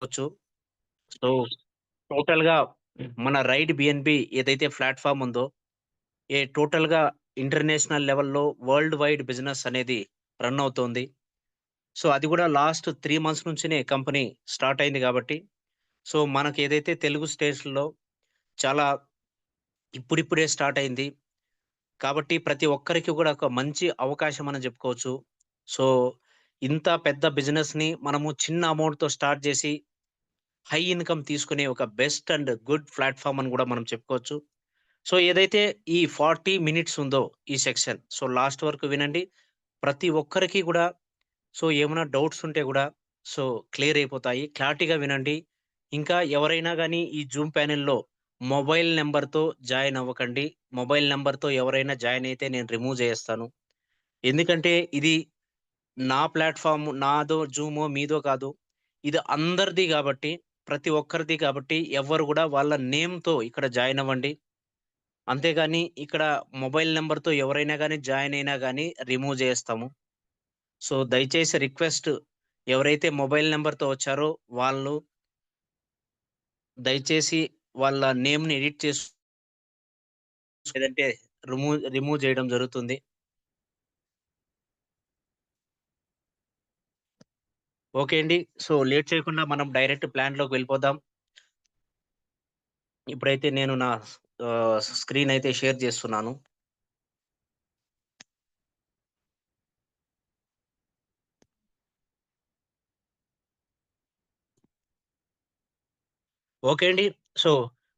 వచ్చు. సో, టోటల్‌గా మన రైడ్ బిఎన్‌బి ఏదైతే ప్లాట్‌ఫార్మ్ ఉందో, టోటల్‌గా ఇంటర్నేషనల్ లెవెల్‌లో వరల్డ్ వైడ్ బిజినెస్ అనేది రన్ అవుతోంది. సో, అది కూడా లాస్ట్ 3 మంత్స్ నుంచినే కంపెనీ స్టార్ట్ అయింది కాబట్టి, సో, మనకేదైతే తెలుగు స్టేట్స్‌లో చాలా ఇప్పుడిప్పుడే స్టార్ట్ అయింది. కాబట్టి ప్రతి ఒక్కరికి కూడా ఒక మంచి అవకాశం అని చెప్పుకోవచ్చు. సో, ఇంత పెద్ద బిజినెస్‌ని మనము చిన్న అమౌంట్‌తో స్టార్ట్ చేసి, హై ఇన్‌కమ్ తీసుకునే ఒక బెస్ట్ అండ్ గుడ్ ప్లాట్‌ఫార్మ్ అని కూడా మనం చెప్పుకోవచ్చు. సో, ఏదైతే ఈ 40 మినిట్స్ ఉందో ఈ సెక్షన్. సో, లాస్ట్ వరకు వినండి. ప్రతి ఒక్కరికి గూడా సో, ఏమైనా డౌట్స్ ఉంటే గూడా సో, క్లియర్ అయిపోతాయి. క్లారిటీగా వినండి. ఇంకా ఎవరైనా గాని ఈ జూమ్ ప్యానెల్‌లో మొబైల్ నంబర్‌తో జాయిన్ అవ్వకండి. మొబైల్ నంబర్‌తో ఎవరైనా జాయిన్ అయితే నేను రిమూవ్ జేసేస్తాను. ఎందుకంటే ఇది నా ప్లాట్‌ఫార్మ్ నాదో జూమో, మీదో కాదు. ఇది అందరిది గాబట్టి, ప్రతి ఒక్కరిది కాబట్టి ఎవ్వరు గూడా వాళ్ళ నేమ్‌తో ఇక్కడ జాయిన్ అవ్వండి. అంతేగాని ఇక్కడ మొబైల్ నంబర్‌తో ఎవరైనా గాని జాయిన్ అయినా గాని రిమూవ్ జేస్తాము. సో, దయచేసి రిక్వెస్ట్ ఎవరైతే మొబైల్ నంబర్‌తో వచ్చారో వాళ్ళు దయచేసి వాళ్ళ నేమ్‌ని ఎడిట్ లేదంటే రిమూవ్ జేయడం జరుగుతుంది. ఓకే అండి. సో, లేట్ చేయకుండా మనం డైరెక్ట్ ప్లాన్‌లోకి వెళ్ళిపోదాం. ఇప్పుడైతే నేను నా స్క్రీన్ అయితే షేర్ చేస్తున్నాను. ఓకే అండి. So,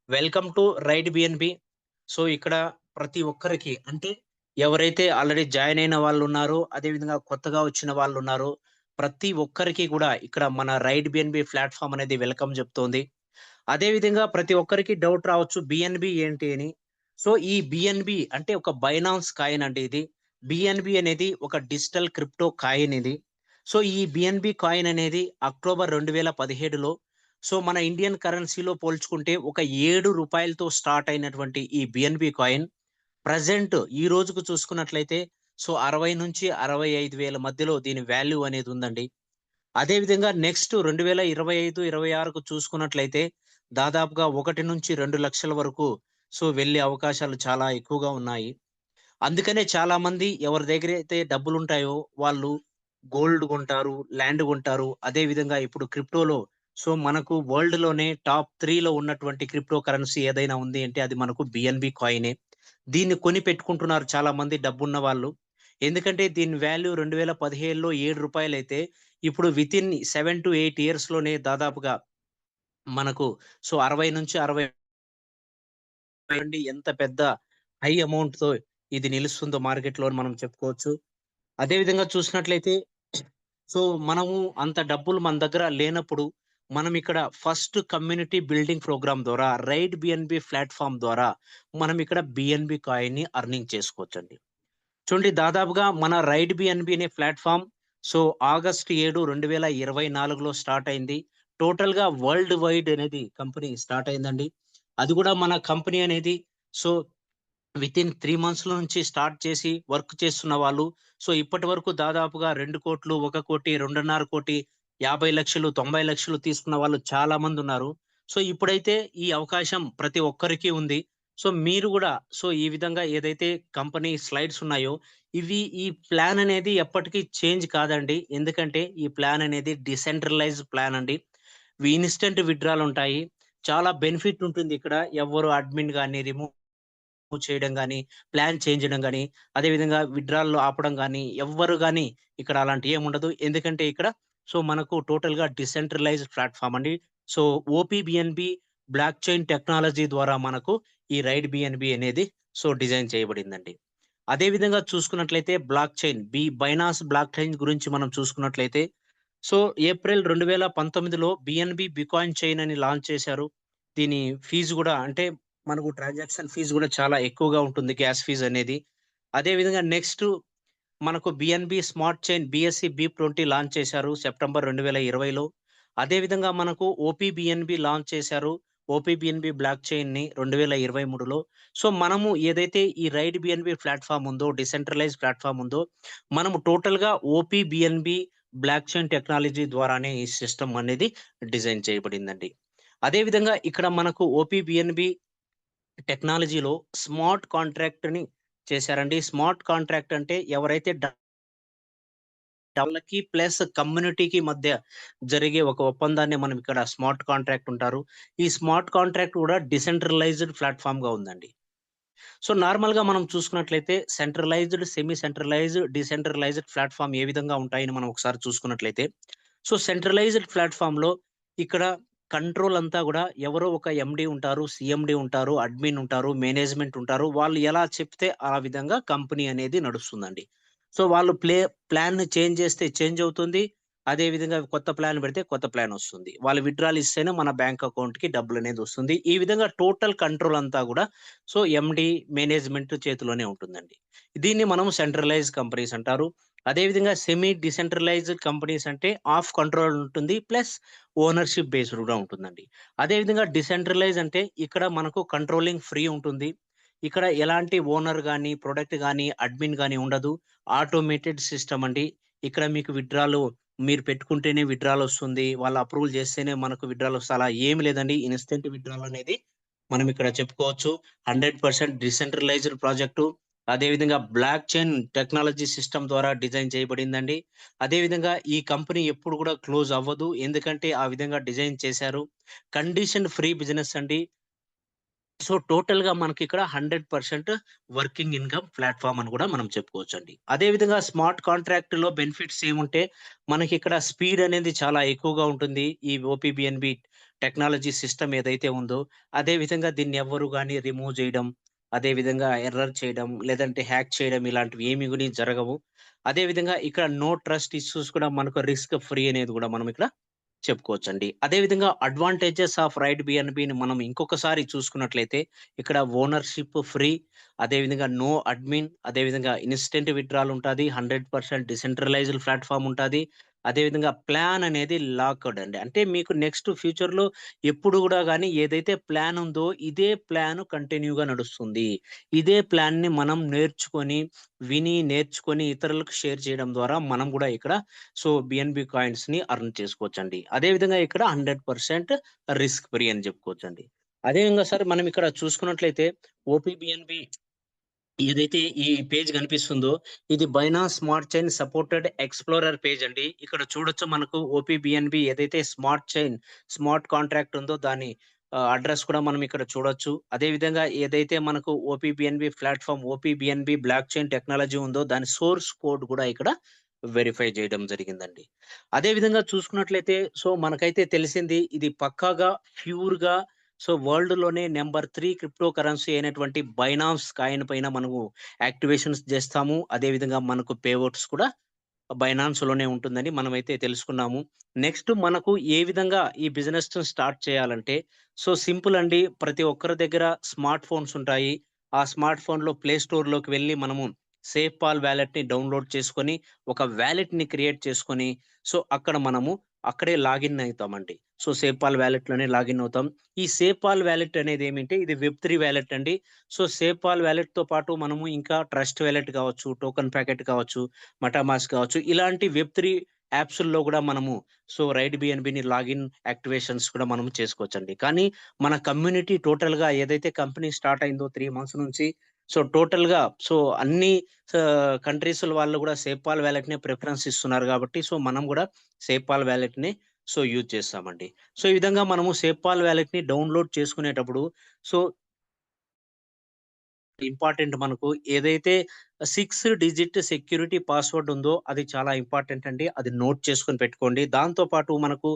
welcome to ride BNB. So, ఇక్కడ ప్రతి ఒక్కరికి అంటే ఎవరైతే ఆల్రెడీ జాయిన్ అయిన వాళ్ళున్నారో, అదే విధంగా కొత్తగా వచ్చిన వాళ్ళున్నారో, ప్రతి ఒక్కరికి గూడా ఇక్కడ మన రైడ్ బిఎన్‌బి ప్లాట్‌ఫార్మ్ అనేది వెల్కమ్ జెప్తోంది. అదే విధంగా ప్రతి ఒక్కరికి డౌట్ రావచ్చు బిఎన్‌బి ఏంటి అని. సో, ఈ బిఎన్‌బి అంటే ఒక బైనాన్స్ కాయిన్ అండి ఇది. బిఎన్‌బి అనేది ఒక డిజిటల్ క్రిప్టో కాయిన్ ఇది. సో, ఈ బిఎన్‌బి కాయిన్ అనేది అక్టోబర్ 2017లో సో, మన ఇండియన్ కరెన్సీలో పోల్చుకుంటే ఒక రూ. 7తో స్టార్ట్ అయినటువంటి ఈ బిఎన్‌బి కాయిన్ ప్రెజెంట్ ఈ రోజుకు చూసుకున్నట్లయితే సో, 60,000-65,000 మధ్యలో దీని వాల్యూ అనేది ఉందండి. అదే విధంగా నెక్స్ట్ 2025, 26కు చూసుకున్నట్లయితే దాదాపుగా 1-2 లక్షల వరకు సో, వెళ్ళే అవకాశాలు చాలా ఎక్కువగా ఉన్నాయి. అందుకనే చాలామంది ఎవరి దగ్గరైతే డబ్బులుంటాయో వాళ్ళు గోల్డ్ కొంటారు, ల్యాండ్ కొంటారు. అదే విధంగా ఇప్పుడు క్రిప్టోలో సో, మనకు వరల్డ్‌లోనే టాప్ 3లో ఉన్నటువంటి క్రిప్టో కరెన్సీ ఏదైనా ఉంది అంటే అది మనకు బిఎన్‌బి కాయినే. దీన్ని కొని పెట్టుకుంటున్నారు చాలామంది డబ్బున్న వాళ్ళు. ఎందుకంటే దీని వాల్యూ 2017లో రూ. 7 అయితే ఇప్పుడు వితిన్ 7-8 ఇయర్స్‌లోనే దాదాపుగా మనకు సో, 60-60 అండి ఎంత పెద్ద హై అమౌంట్‌తో ఇది నిలుస్తుందో మార్కెట్‌లో అని మనం చెప్పుకోవచ్చు. అదే విధంగా చూసినట్లయితే సో, మనము అంత డబ్బులు మన దగ్గర లేనప్పుడు, మనం ఇక్కడ ఫస్ట్ కమ్యూనిటీ బిల్డింగ్ ప్రోగ్రామ్ ద్వారా రైడ్ బిఎన్‌బి ప్లాట్‌ఫార్మ్ ద్వారా మనం ఇక్కడ బిఎన్‌బి కాయిన్‌ని ఎర్నింగ్ చేసుకోవచ్చండి. చూడండి దాదాపుగా మన రైడ్ బిఎన్‌బి అనే ప్లాట్‌ఫార్మ్ సో, ఆగస్ట్ 7, 2024లో స్టార్ట్ అయింది. టోటల్‌గా వరల్డ్ వైడ్ అనేది కంపెనీ స్టార్ట్ అయిందండి. అది కూడా మన కంపెనీ అనేది సో వితిన్ 3 మంత్స్‌లో నుంచి స్టార్ట్ చేసి వర్క్ చేస్తున్న వాళ్ళు. సో, ఇప్పటివరకు దాదాపుగా 2,00,00,000, 1,00,00,000, 2,50,00,000, 50,00,000, 90,00,000 తీసుకున్న వాళ్ళు చాలా మందున్నారు. సో, ఇప్పుడైతే ఈ అవకాశం ప్రతి ఒక్కరికి ఉంది. సో, మీరు గూడా సో, ఈ విధంగా ఏదైతే కంపెనీ స్లైడ్స్ ఉన్నాయో, ఈ ప్లాన్ అనేది ఎప్పటికి చేంజ్ కాదండి. ఎందుకంటే, ఈ ప్లాన్ అనేది డిసెంట్రలైజ్డ్ ప్లాన్ అండి. ఇన్‌స్టంట్ విత్‌డ్రాలుంటాయి. చాలా బెనిఫిట్ ఉంటుంది ఇక్కడ. ఎవ్వరు అడ్మిన్ గాని, చేయడం గాని, ప్లాన్ చేంజ్ చేయడం గాని, అదే విధంగా విత్‌డ్రాల్‌లో ఆపడం గాని, ఎవ్వరు గాని ఇక్కడ అలాంటియేముండదు. ఎందుకంటే ఇక్కడ సో, మనకు టోటల్‌గా డిసెంట్రలైజ్డ్ ప్లాట్‌ఫార్మ్ అండి. సో, ఓపీబీఎన్‌బీ బ్లాక్ చైన్ టెక్నాలజీ ద్వారా మనకు ఈ రైడ్ బిఎన్‌బి అనేది సో, డిజైన్ చేయబడిందండి. అదే విధంగా చూసుకున్నట్లయితే block chain Binance block chain గురించి మనం చూసుకున్నట్లయితే సో, ఏప్రిల్ 2019లో బిఎన్‌బి బికాయిన్ చైన్ అని లాంచ్ చేశారు. దీని ఫీజు గూడా అంటే మనకు ట్రాన్సాక్షన్ ఫీజు గూడా చాలా ఎక్కువగా ఉంటుంది. గ్యాస్ ఫీజ్ అనేది. అదే విధంగా నెక్స్ట్ మనకు బిఎన్‌బి స్మార్ట్ చైన్ బీఎస్‌సి బీప్20 లాంచ్ చేశారు సెప్టెంబర్ 2020లో. అదే విధంగా మనకు ఓపీబీఎన్‌బి లాంచ్ చేశారు. ఓపీబీఎన్‌బి బ్లాక్ చైన్‌ని 2023లో. సో, మనము ఏదైతే ఈ రైడ్ బిఎన్‌బి ప్లాట్‌ఫార్మ్ ఉందో, డిసెంట్రలైజ్డ్ ప్లాట్‌ఫార్మ్ ఉందో, మనము టోటల్‌గా ఓపీబీఎన్‌బి బ్లాక్ చైన్ టెక్నాలజీ ద్వారానే ఈ సిస్టమ్ అనేది డిజైన్ చేయబడిందండి. అదే విధంగా ఇక్కడ మనకు ఓపీబీఎన్‌బీ టెక్నాలజీలో స్మార్ట్ కాంట్రాక్ట్‌ని చేశారండి. స్మార్ట్ కాంట్రాక్ట్ అంటే ఎవరైతే వాళ్ళకి ప్లస్ కమ్యూనిటీకి మధ్య జరిగే ఒక ఒప్పందాన్ని మనం ఇక్కడ స్మార్ట్ కాంట్రాక్ట్ ఉంటారు. ఈ స్మార్ట్ కాంట్రాక్ట్ కూడా డిసెంట్రలైజ్డ్ ప్లాట్‌ఫార్మ్‌గా ఉందండి. సో, నార్మల్‌గా మనం చూసుకున్నట్లయితే centralised, semi centralised, decentralised platform ఏ విధంగా ఉంటాయని మనం ఒకసారి చూసుకున్నట్లయితే, సో, సెంట్రలైజ్డ్ ప్లాట్‌ఫార్మ్‌లో ఇక్కడ కంట్రోల్ అంతా గూడా ఎవరో ఒక ఎండీ ఉంటారు, సీఎండీ ఉంటారు, అడ్మిన్ ఉంటారు, మేనేజ్‌మెంట్ ఉంటారు. వాళ్ళు ఎలా చెప్తే ఆ విధంగా కంపెనీ అనేది నడుస్తుందండి. సో, వాళ్ళు ప్లాన్‌ని చేంజ్ చేస్తే చేంజ్ అవుతుంది. అదే విధంగా కొత్త ప్లాన్ పెడితే కొత్త ప్లాన్ వస్తుంది. వాళ్ళు విత్‌డ్రాల్ ఇస్తేనే మన బ్యాంక్ అకౌంట్‌కి డబ్బులనేది వస్తుంది. ఈ విధంగా టోటల్ కంట్రోల్ అంతా గూడా సో, ఎండీ, మేనేజ్‌మెంట్ చేతిలోనే ఉంటుందండి. దీన్ని మనం సెంట్రలైజ్ కంపెనీస్ అంటారు. అదేవిధంగా సెమీ డిసెంట్రలైజ్డ్ కంపెనీస్ అంటే హాఫ్ కంట్రోల్ ఉంటుంది. ప్లస్ ఓనర్‌షిప్ బేస్డ్ కూడా ఉంటుందండి. అదేవిధంగా డిసెంట్రలైజ్ అంటే ఇక్కడ మనకు కంట్రోలింగ్ ఫ్రీ ఉంటుంది. ఇక్కడ ఎలాంటి ఓనర్ గాని, ప్రొడక్ట్ గాని, అడ్మిన్ గాని ఉండదు. ఆటోమేటెడ్ సిస్టమ్ అండి. ఇక్కడ మీకు మీరు పెట్టుకుంటేనే విత్‌డ్రాల్ వస్తుంది. వాళ్ళు అప్రూవల్ చేస్తేనే మనకు విత్‌డ్రాల్ వస్తది. అలా ఏమి లేదండి. ఇన్‌స్టంట్ విత్‌డ్రాల్ అనేది మనం ఇక్కడ చెప్పుకోవచ్చు. 100% డిసెంట్రలైజ్డ్ ప్రాజెక్టు. అదే విధంగా బ్లాక్ చైన్ టెక్నాలజీ సిస్టమ్ ద్వారా డిజైన్ చేయబడిందండి. అదే విధంగా ఈ కంపెనీ ఎప్పుడు కూడా క్లోజ్ అవ్వదు. ఎందుకంటే ఆ విధంగా డిజైన్ చేశారు. కండిషన్ ఫ్రీ బిజినెస్ అండి. సో, టోటల్‌గా మనకిక్కడ 100% వర్కింగ్ ఇన్‌కమ్ ప్లాట్‌ఫార్మ్ అని గూడా మనం చెప్పుకోవచ్చండి. అదే విధంగా స్మార్ట్ కాంట్రాక్ట్‌లో బెనిఫిట్స్ ఏముంటే, మనకిక్కడ స్పీడ్ అనేది చాలా ఎక్కువగా ఉంటుంది. ఈ ఓపీబీఎన్‌బీ టెక్నాలజీ సిస్టమ్ ఏదైతే ఉందో, అదే విధంగా దీన్ని ఎవ్వరు గాని రిమూవ్ జేయడం, అదే విధంగా ఎర్రర్ చేయడం, లేదంటే హ్యాక్ చేయడం ఇలాంటివి ఏమి గూని జరగవు. అదే విధంగా ఇక్కడ నో ట్రస్ట్ ఇష్యూస్ కూడా మనకు రిస్క్ ఫ్రీ అనేది గూడా మనం ఇక్కడ చెప్పుకోవచ్చండి. అదే విధంగా అడ్వాంటేజెస్ ఆఫ్ రైట్ బిఎన్‌బిని మనం ఇంకొకసారి చూసుకున్నట్లయితే, ఇక్కడ ఓనర్‌షిప్ ఫ్రీ, అదే విధంగా నో అడ్మిన్, అదే విధంగా ఇన్‌స్టంట్ విత్‌డ్రాల్ ఉంటాది. 100% డిసెంట్రలైజ్డ్ ప్లాట్‌ఫార్మ్ ఉంటాది. అదే విధంగా ప్లాన్ అనేది లాక్డ్ అండి. అంటే మీకు నెక్స్ట్ ఫ్యూచర్‌లో ఎప్పుడు గూడా గాని ఏదైతే ప్లాన్ ఉందో, ఇదే ప్లాన్ కంటిన్యూ‌గా నడుస్తుంది. ఇదే ప్లాన్‌ని మనం నేర్చుకొని ఇతరులకు షేర్ చేయడం ద్వారా మనం గూడా ఇక్కడ సో, బిఎన్‌బి కాయిన్స్‌ని అర్న్ చేసుకోవచ్చండి. అదే విధంగా ఇక్కడ 100% రిస్క్ ఫ్రీ అని చెప్పుకోవచ్చండి. అదే విధంగా సార్ మనం ఇక్కడ చూసుకున్నట్లయితే ఓపీబీఎన్‌బి ఏదైతే ఈ పేజ్ కనిపిస్తుందో ఇది Binance smart chain supported explorer page అండి. ఇక్కడ చూడొచ్చు మనకు ఓపీబీఎన్‌బి ఏదైతే స్మార్ట్ కాంట్రాక్ట్ ఉందో దాని అడ్రెస్ కూడా మనం ఇక్కడ చూడొచ్చు. అదే విధంగా ఏదైతే మనకు ఓపీబీఎన్‌బి ప్లాట్‌ఫార్మ్ ఓపీబీఎన్‌బి బ్లాక్ చైన్ టెక్నాలజీ ఉందో దాని సోర్స్ కోడ్ కూడా ఇక్కడ వెరిఫై చేయడం జరిగిందండి. అదే విధంగా చూసుకున్నట్లయితే సో, మనకైతే తెలిసింది ఇది పక్కాగా ప్యూర్‌గా సో, వరల్డ్‌లోనే నంబర్ 3 క్రిప్టో కరెన్సీ అయినటువంటి బైనాన్స్ కాయిన్ పైన మనము యాక్టివేషన్స్ జేస్తాము. అదే విధంగా మనకు పేఔట్స్ కూడా బైనాన్స్‌లోనే ఉంటుందని మనమైతే తెలుసుకున్నాము. నెక్స్ట్ మనకు ఏ విధంగా ఈ బిజినెస్‌ని స్టార్ట్ చేయాలంటే, సో సింపుల్ అండి. ప్రతి ఒక్కరి దగ్గర స్మార్ట్ ఫోన్స్ ఉంటాయి. ఆ స్మార్ట్ ఫోన్‌లో ప్లే స్టోర్‌లోకి వెళ్లి మనము సేఫ్ పాల్ వాలెట్‌ని డౌన్‌లోడ్ చేసుకొని, ఒక వాలెట్‌ని క్రియేట్ చేసుకొని, సో అక్కడ మనము అక్కడే లాగిన్ అయితామండి. సో సేఫ్ పాల్ వాలెట్‌లోనే లాగిన్ అవుతాం. ఈ సేఫ్ పాల్ వాలెట్ అనేది ఏమంటే ఇది వెబ్3 వాలెట్ అండి. సో సేఫ్ పాల్ వాలెట్‌తో పాటు మనము ఇంకా ట్రస్ట్ వాలెట్ కావచ్చు, టోకెన్ ప్యాకెట్ కావచ్చు, మటామాస్క్ కావచ్చు. ఇలాంటి వెబ్3 యాప్సుల్లో గూడా మనము సో, రైట్ బిఎన్‌బిని లాగిన్ యాక్టివేషన్స్ కూడా మనం చేసుకోవచ్చండి. కానీ మన కమ్యూనిటీ టోటల్‌గా ఏదైతే కంపెనీ స్టార్ట్ అయిందో 3 మంత్స్ నుంచి సో, టోటల్‌గా సో, అన్ని కంట్రీస్‌ల వాళ్ళు గూడా సేపాల్ వాలెట్‌నే ప్రిఫరెన్స్ ఇస్తున్నారు గాబట్టి సో, మనం గూడా సేపాల్ వాలెట్‌ని సో, యూజ్ చేస్తామండి. సో, ఈ విధంగా మనము సేపాల్ వాలెట్‌ని డౌన్‌లోడ్ చేసుకునేటప్పుడు సో ఇంపార్టెంట్ మనకు ఏదైతే 6 డిజిట్ సెక్యూరిటీ పాస్వర్డ్ ఉందో అది చాలా ఇంపార్టెంట్ అండి. అది నోట్ చేసుకొని పెట్టుకోండి. దాంతో పాటు మనకు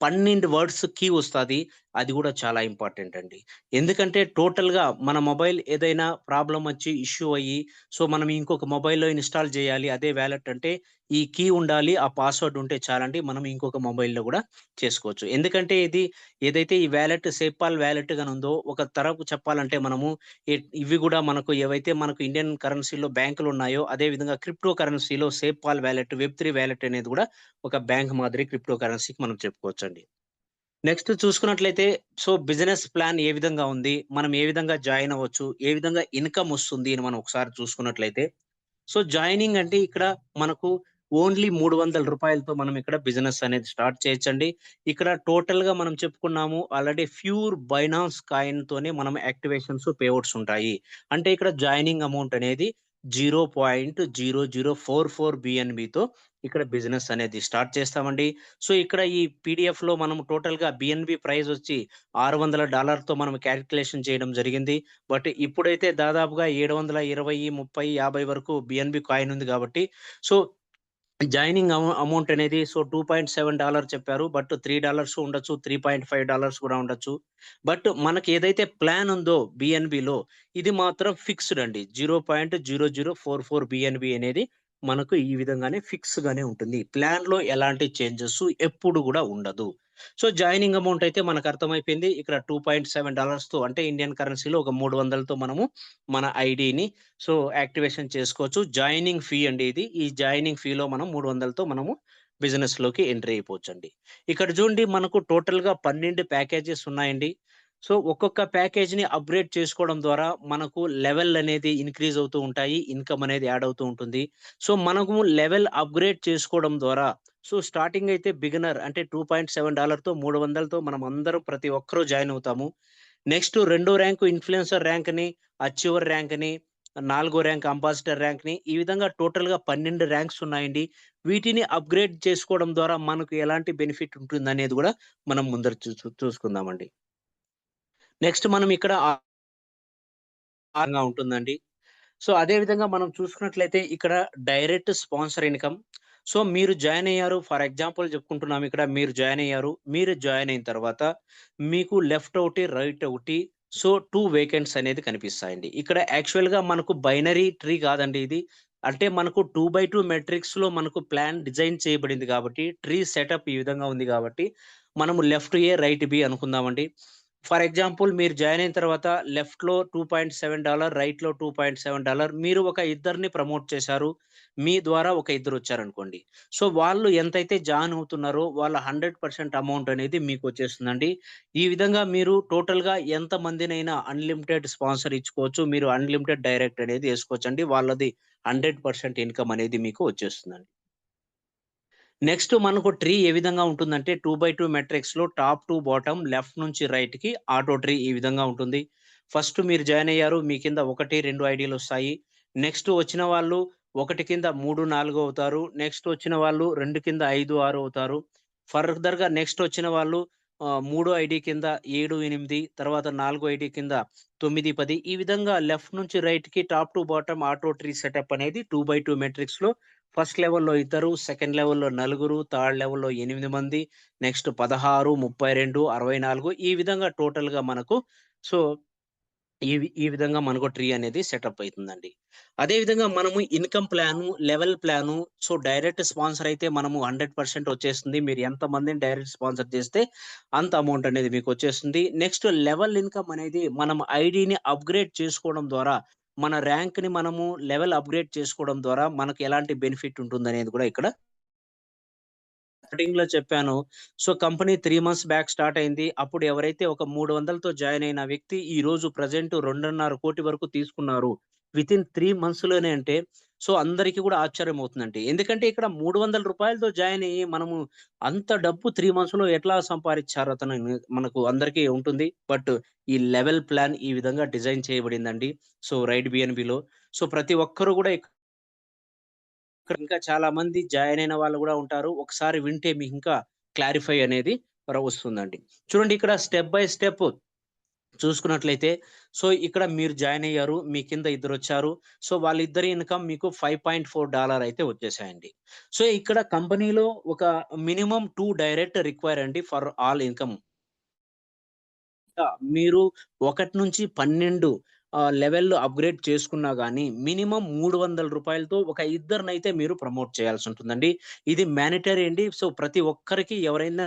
12 వర్డ్స్ కీ వస్తాది. అది గూడా చాలా ఇంపార్టెంట్ అండి. ఎందుకంటే టోటల్‌గా మన మొబైల్ ఏదైనా ప్రాబ్లమ్ వచ్చి ఇష్యూ అయ్యి సో, మనం ఇంకొక మొబైల్‌లో ఇన్‌స్టాల్ చేయాలి. అదే వాలెట్ అంటే ఈ కీ ఉండాలి. ఆ పాస్వర్డ్ ఉంటే చాలండి. మనం ఇంకొక మొబైల్‌లో గూడా చేసుకోవచ్చు. ఎందుకంటే ఏదైతే ఈ వాలెట్ సేపాల్ వాలెట్ గాని ఉందో ఒక తరపు చెప్పాలంటే మనము ఇవి గూడా మనకు ఇండియన్ కరెన్సీలో బ్యాంకులున్నాయో, అదే విధంగా క్రిప్టో కరెన్సీలో సేపాల్ వాలెట్, వెబ్3 వాలెట్ అనేది గూడా ఒక బ్యాంక్ మాదిరి క్రిప్టో కరెన్సీకి మనం చెప్పుకోవచ్చండి. నెక్స్ట్ చూసుకున్నట్లయితే సో, బిజినెస్ ప్లాన్ ఏ విధంగా ఉంది? మనం ఏ విధంగా జాయిన్ అవ్వచ్చు? ఏ విధంగా ఇన్‌కమ్ వస్తుంది అని మనం ఒకసారి చూసుకున్నట్లయితే సో, జాయినింగ్ అంటే ఇక్కడ మనకు ఓన్లీ రూ. 300 మనం ఇక్కడ బిజినెస్ అనేది స్టార్ట్ చేయొచ్చండి. ఇక్కడ టోటల్‌గా మనం చెప్పుకున్నాము ఆల్రెడీ ప్యూర్ బైనాన్స్ కాయిన్‌తోనే మనం యాక్టివేషన్స్, పేఔట్స్ ఉంటాయి. అంటే ఇక్కడ జాయినింగ్ అమౌంట్ అనేది 0.0044 బిఎన్‌బితో ఇక్కడ బిజినెస్ అనేది స్టార్ట్ చేస్తామండి. సో, ఇక్కడ ఈ పీడీఎఫ్‌లో మనం టోటల్‌గా బిఎన్‌బి ప్రైస్ వచ్చి $600తో మనం కాలిక్యులేషన్ చేయడం జరిగింది. బట్ ఇప్పుడైతే దాదాపుగా 720, 30, 50 వరకు బిఎన్‌బి కాయిన్ ఉంది కాబట్టి సో జాయినింగ్ అమౌంట్ అనేది సో $2.7 చెప్పారు. బట్ $3 ఉండొచ్చు. $3.5 కూడా ఉండొచ్చు. బట్ మనకి ఏదైతే ప్లాన్ ఉందో బిఎన్‌బిలో ఇది మాత్రం ఫిక్స్‌డ్ అండి. 0.0044 బిఎన్‌బి అనేది మనకు ఈ విధంగానే ఫిక్స్‌గానే ఉంటుంది. ప్లాన్‌లో ఎలాంటి చేంజెస్ ఎప్పుడు గూడా ఉండదు. సో జాయినింగ్ అమౌంట్ అయితే మనకు అర్థమైపోయింది. ఇక్కడ $2.7తో అంటే ఇండియన్ కరెన్సీలో ఒక 300తో మనము మన ఐడీని సో, యాక్టివేషన్ చేసుకోవచ్చు. జాయినింగ్ ఫీ అండి ఇది. ఈ జాయినింగ్ ఫీలో మనం 300తో మనము బిజినెస్‌లోకి ఎంట్రీ అయిపోవచ్చండి. ఇక్కడ చూడండి మనకు టోటల్‌గా 12 ప్యాకేజెస్ ఉన్నాయండి. సో, ఒక్కొక్క ప్యాకేజ్‌ని అప్‌గ్రేడ్ చేసుకోవడం ద్వారా మనకు లెవెల్ అనేది ఇంక్రీజ్ అవుతూ ఉంటాయి. ఇన్‌కమ్ అనేది యాడ్ అవుతూ ఉంటుంది. సో, మనము లెవెల్ అప్‌గ్రేడ్ చేసుకోవడం ద్వారా సో, స్టార్టింగ్ అయితే బిగినర్ అంటే $2.7తో 300తో మనం అందరం ప్రతి ఒక్కరు జాయిన్ అవుతాము. నెక్స్ట్ రెండో ర్యాంకు ఇన్‌ఫ్లుయెన్సర్ ర్యాంక్‌ని, అచీవర్ ర్యాంక్‌ని, నాలుగో ర్యాంక్ అంబాసిడర్ ర్యాంక్‌ని ఈ విధంగా టోటల్‌గా 12 ర్యాంక్స్ ఉన్నాయండి. వీటిని అప్‌గ్రేడ్ చేసుకోవడం ద్వారా మనకు ఎలాంటి బెనిఫిట్ ఉంటుందనేది గూడా మనం ముందర చూసుకుందామండి. నెక్స్ట్ మనం ఇక్కడ ఉంటుందండి. సో, అదే విధంగా మనం చూసుకున్నట్లయితే ఇక్కడ డైరెక్ట్ స్పాన్సర్ ఇన్‌కమ్. సో, మీరు జాయిన్ అయ్యారు. ఫర్ ఎగ్జాంపుల్ చెప్పుకుంటున్నాం ఇక్కడ మీరు జాయిన్ అయ్యారు. మీరు జాయిన్ అయిన తర్వాత మీకు లెఫ్ట్ ఒకటి, రైట్ ఒకటి సో, 2 వేకెంట్స్ అనేది కనిపిస్తాయండి. ఇక్కడ యాక్చువల్‌గా మనకు బైనరీ ట్రీ కాదండి ఇది. అంటే మనకు 2/2 మెట్రిక్స్‌లో మనకు ప్లాన్ డిజైన్ చేయబడింది కాబట్టి, ట్రీ సెటప్ ఈ విధంగా ఉంది కాబట్టి, మనము లెఫ్ట్ ఏ, రైట్ బి అనుకుందామండి. ఫర్ ఎగ్జాంపుల్ మీరు జాయిన్ అయిన తర్వాత లెఫ్ట్‌లో $2.7 రైట్‌లో $2.7 మీరు ఒక ఇద్దరిని ప్రమోట్ చేశారు. మీ ద్వారా ఒక ఇద్దరొచ్చారనుకోండి. సో, వాళ్ళు ఎంతైతే జాయిన్ అవుతున్నారో వాళ్ళ 100% అమౌంట్ అనేది మీకొచ్చేస్తుందండి. ఈ విధంగా మీరు టోటల్‌గా ఎంత మందినైనా అన్‌లిమిటెడ్ స్పాన్సర్ ఇచ్చుకోవచ్చు. మీరు అన్‌లిమిటెడ్ డైరెక్ట్ అనేది ఏసుకోవచ్చండి. వాళ్ళది 100% ఇన్‌కమ్ అనేది మీకు వచ్చేస్తుందండి. నెక్స్ట్ మనకు ట్రీ ఏ విధంగా ఉంటుందంటే 2/2 మెట్రిక్స్‌లో టాప్ టు బాటమ్ లెఫ్ట్ నుంచి రైట్‌కి ఆటో ట్రీ ఈ విధంగా ఉంటుంది. ఫస్ట్ మీరు జాయిన్ అయ్యారు. మీ కింద 1, 2 ఐడీలొస్తాయి. నెక్స్ట్ వచ్చిన వాళ్ళు 1 కింద 3, 4 అవుతారు. నెక్స్ట్ వచ్చిన వాళ్ళు 2 కింద 5, 6 అవుతారు. ఫర్దర్‌గా నెక్స్ట్ వచ్చిన వాళ్ళు మూడో ఐడీ కింద 7, 8 తర్వాత నాలుగో ఐడీ కింద 9, 10 ఈ విధంగా లెఫ్ట్ నుంచి రైట్‌కి top to bottom auto tree setup అనేది 2/2 మెట్రిక్స్‌లో ఫస్ట్ లెవెల్‌లో ఇద్దరు, సెకండ్ లెవెల్‌లో నలుగురు, థర్డ్ లెవెల్‌లో 8 మంది, నెక్స్ట్ 16, 32, 64 ఈ విధంగా టోటల్‌గా మనకు సో, ఈ విధంగా మనకు ట్రీ అనేది సెటప్ అయితుందండి. అదే విధంగా మనము income plan, level plan so, direct sponsor అయితే మనము 100% వచ్చేస్తుంది. మీరు ఎంతమందిని డైరెక్ట్ స్పాన్సర్ చేస్తే అంత అమౌంట్ అనేది మీకొచ్చేస్తుంది. నెక్స్ట్ లెవెల్ ఇన్‌కమ్ అనేది మనం ఐడీని అప్‌గ్రేడ్ చేసుకోవడం ద్వారా మన ర్యాంక్‌ని మనము లెవెల్ అప్‌గ్రేడ్ చేసుకోవడం ద్వారా మనకు ఎలాంటి బెనిఫిట్ ఉంటుందనేది కూడా ఇక్కడ స్టార్టింగ్‌లో చెప్పాను. So, company 3 months back start అయింది. అప్పుడు ఎవరైతే ఒక 300తో జాయిన్ అయిన వ్యక్తి ఈరోజు ప్రెజెంట్ 2.5 వరకు తీసుకున్నారు. వితిన్ 3 మంత్స్‌లోనే అంటే సో, అందరికి కూడా ఆశ్చర్యమవుతుందండి. ఎందుకంటే ఇక్కడ రూ. 300తో జాయిన్ అయ్యి మనము అంత డబ్బు 3 మంత్స్‌లో ఎట్లా సంపాదిచ్చారతను మనకు అందరికీ ఉంటుంది. బట్ ఈ లెవెల్ ప్లాన్ ఈ విధంగా డిజైన్ చేయబడిందండి. సో, రైడ్ బిఎన్‌బిలో. సో, ప్రతి ఒక్కరు కూడా ఇక్కడ ఇంకా చాలా మంది జాయిన్ అయిన వాళ్ళు గూడా ఉంటారు. ఒకసారి వింటే మీకింకా క్లారిఫై అనేది వస్తుందండి. చూడండి ఇక్కడ స్టెప్ బై స్టెప్ చూసుకున్నట్లయితే, సో, ఇక్కడ మీరు జాయిన్ అయ్యారు. మీ కింద ఇద్దరొచ్చారు. సో, వాళ్ళిద్దరి ఇన్‌కమ్ మీకు $5.4 అయితే వచ్చేసాయండి. సో, ఇక్కడ కంపెనీలో ఒక మినిమమ్ 2 డైరెక్ట్ రిక్వైర్ అండి ఫర్ ఆల్ ఇన్‌కమ్. మీరు 1-12 లెవెల్‌లో అప్‌గ్రేడ్ చేసుకున్నా గాని మినిమమ్ రూ. 300తో ఒక ఇద్దరినైతే మీరు ప్రమోట్ చేయాల్సుంటుందండి. ఇది మ్యానిటరీ అండి. సో, ప్రతి ఒక్కరికి ఎవరైనా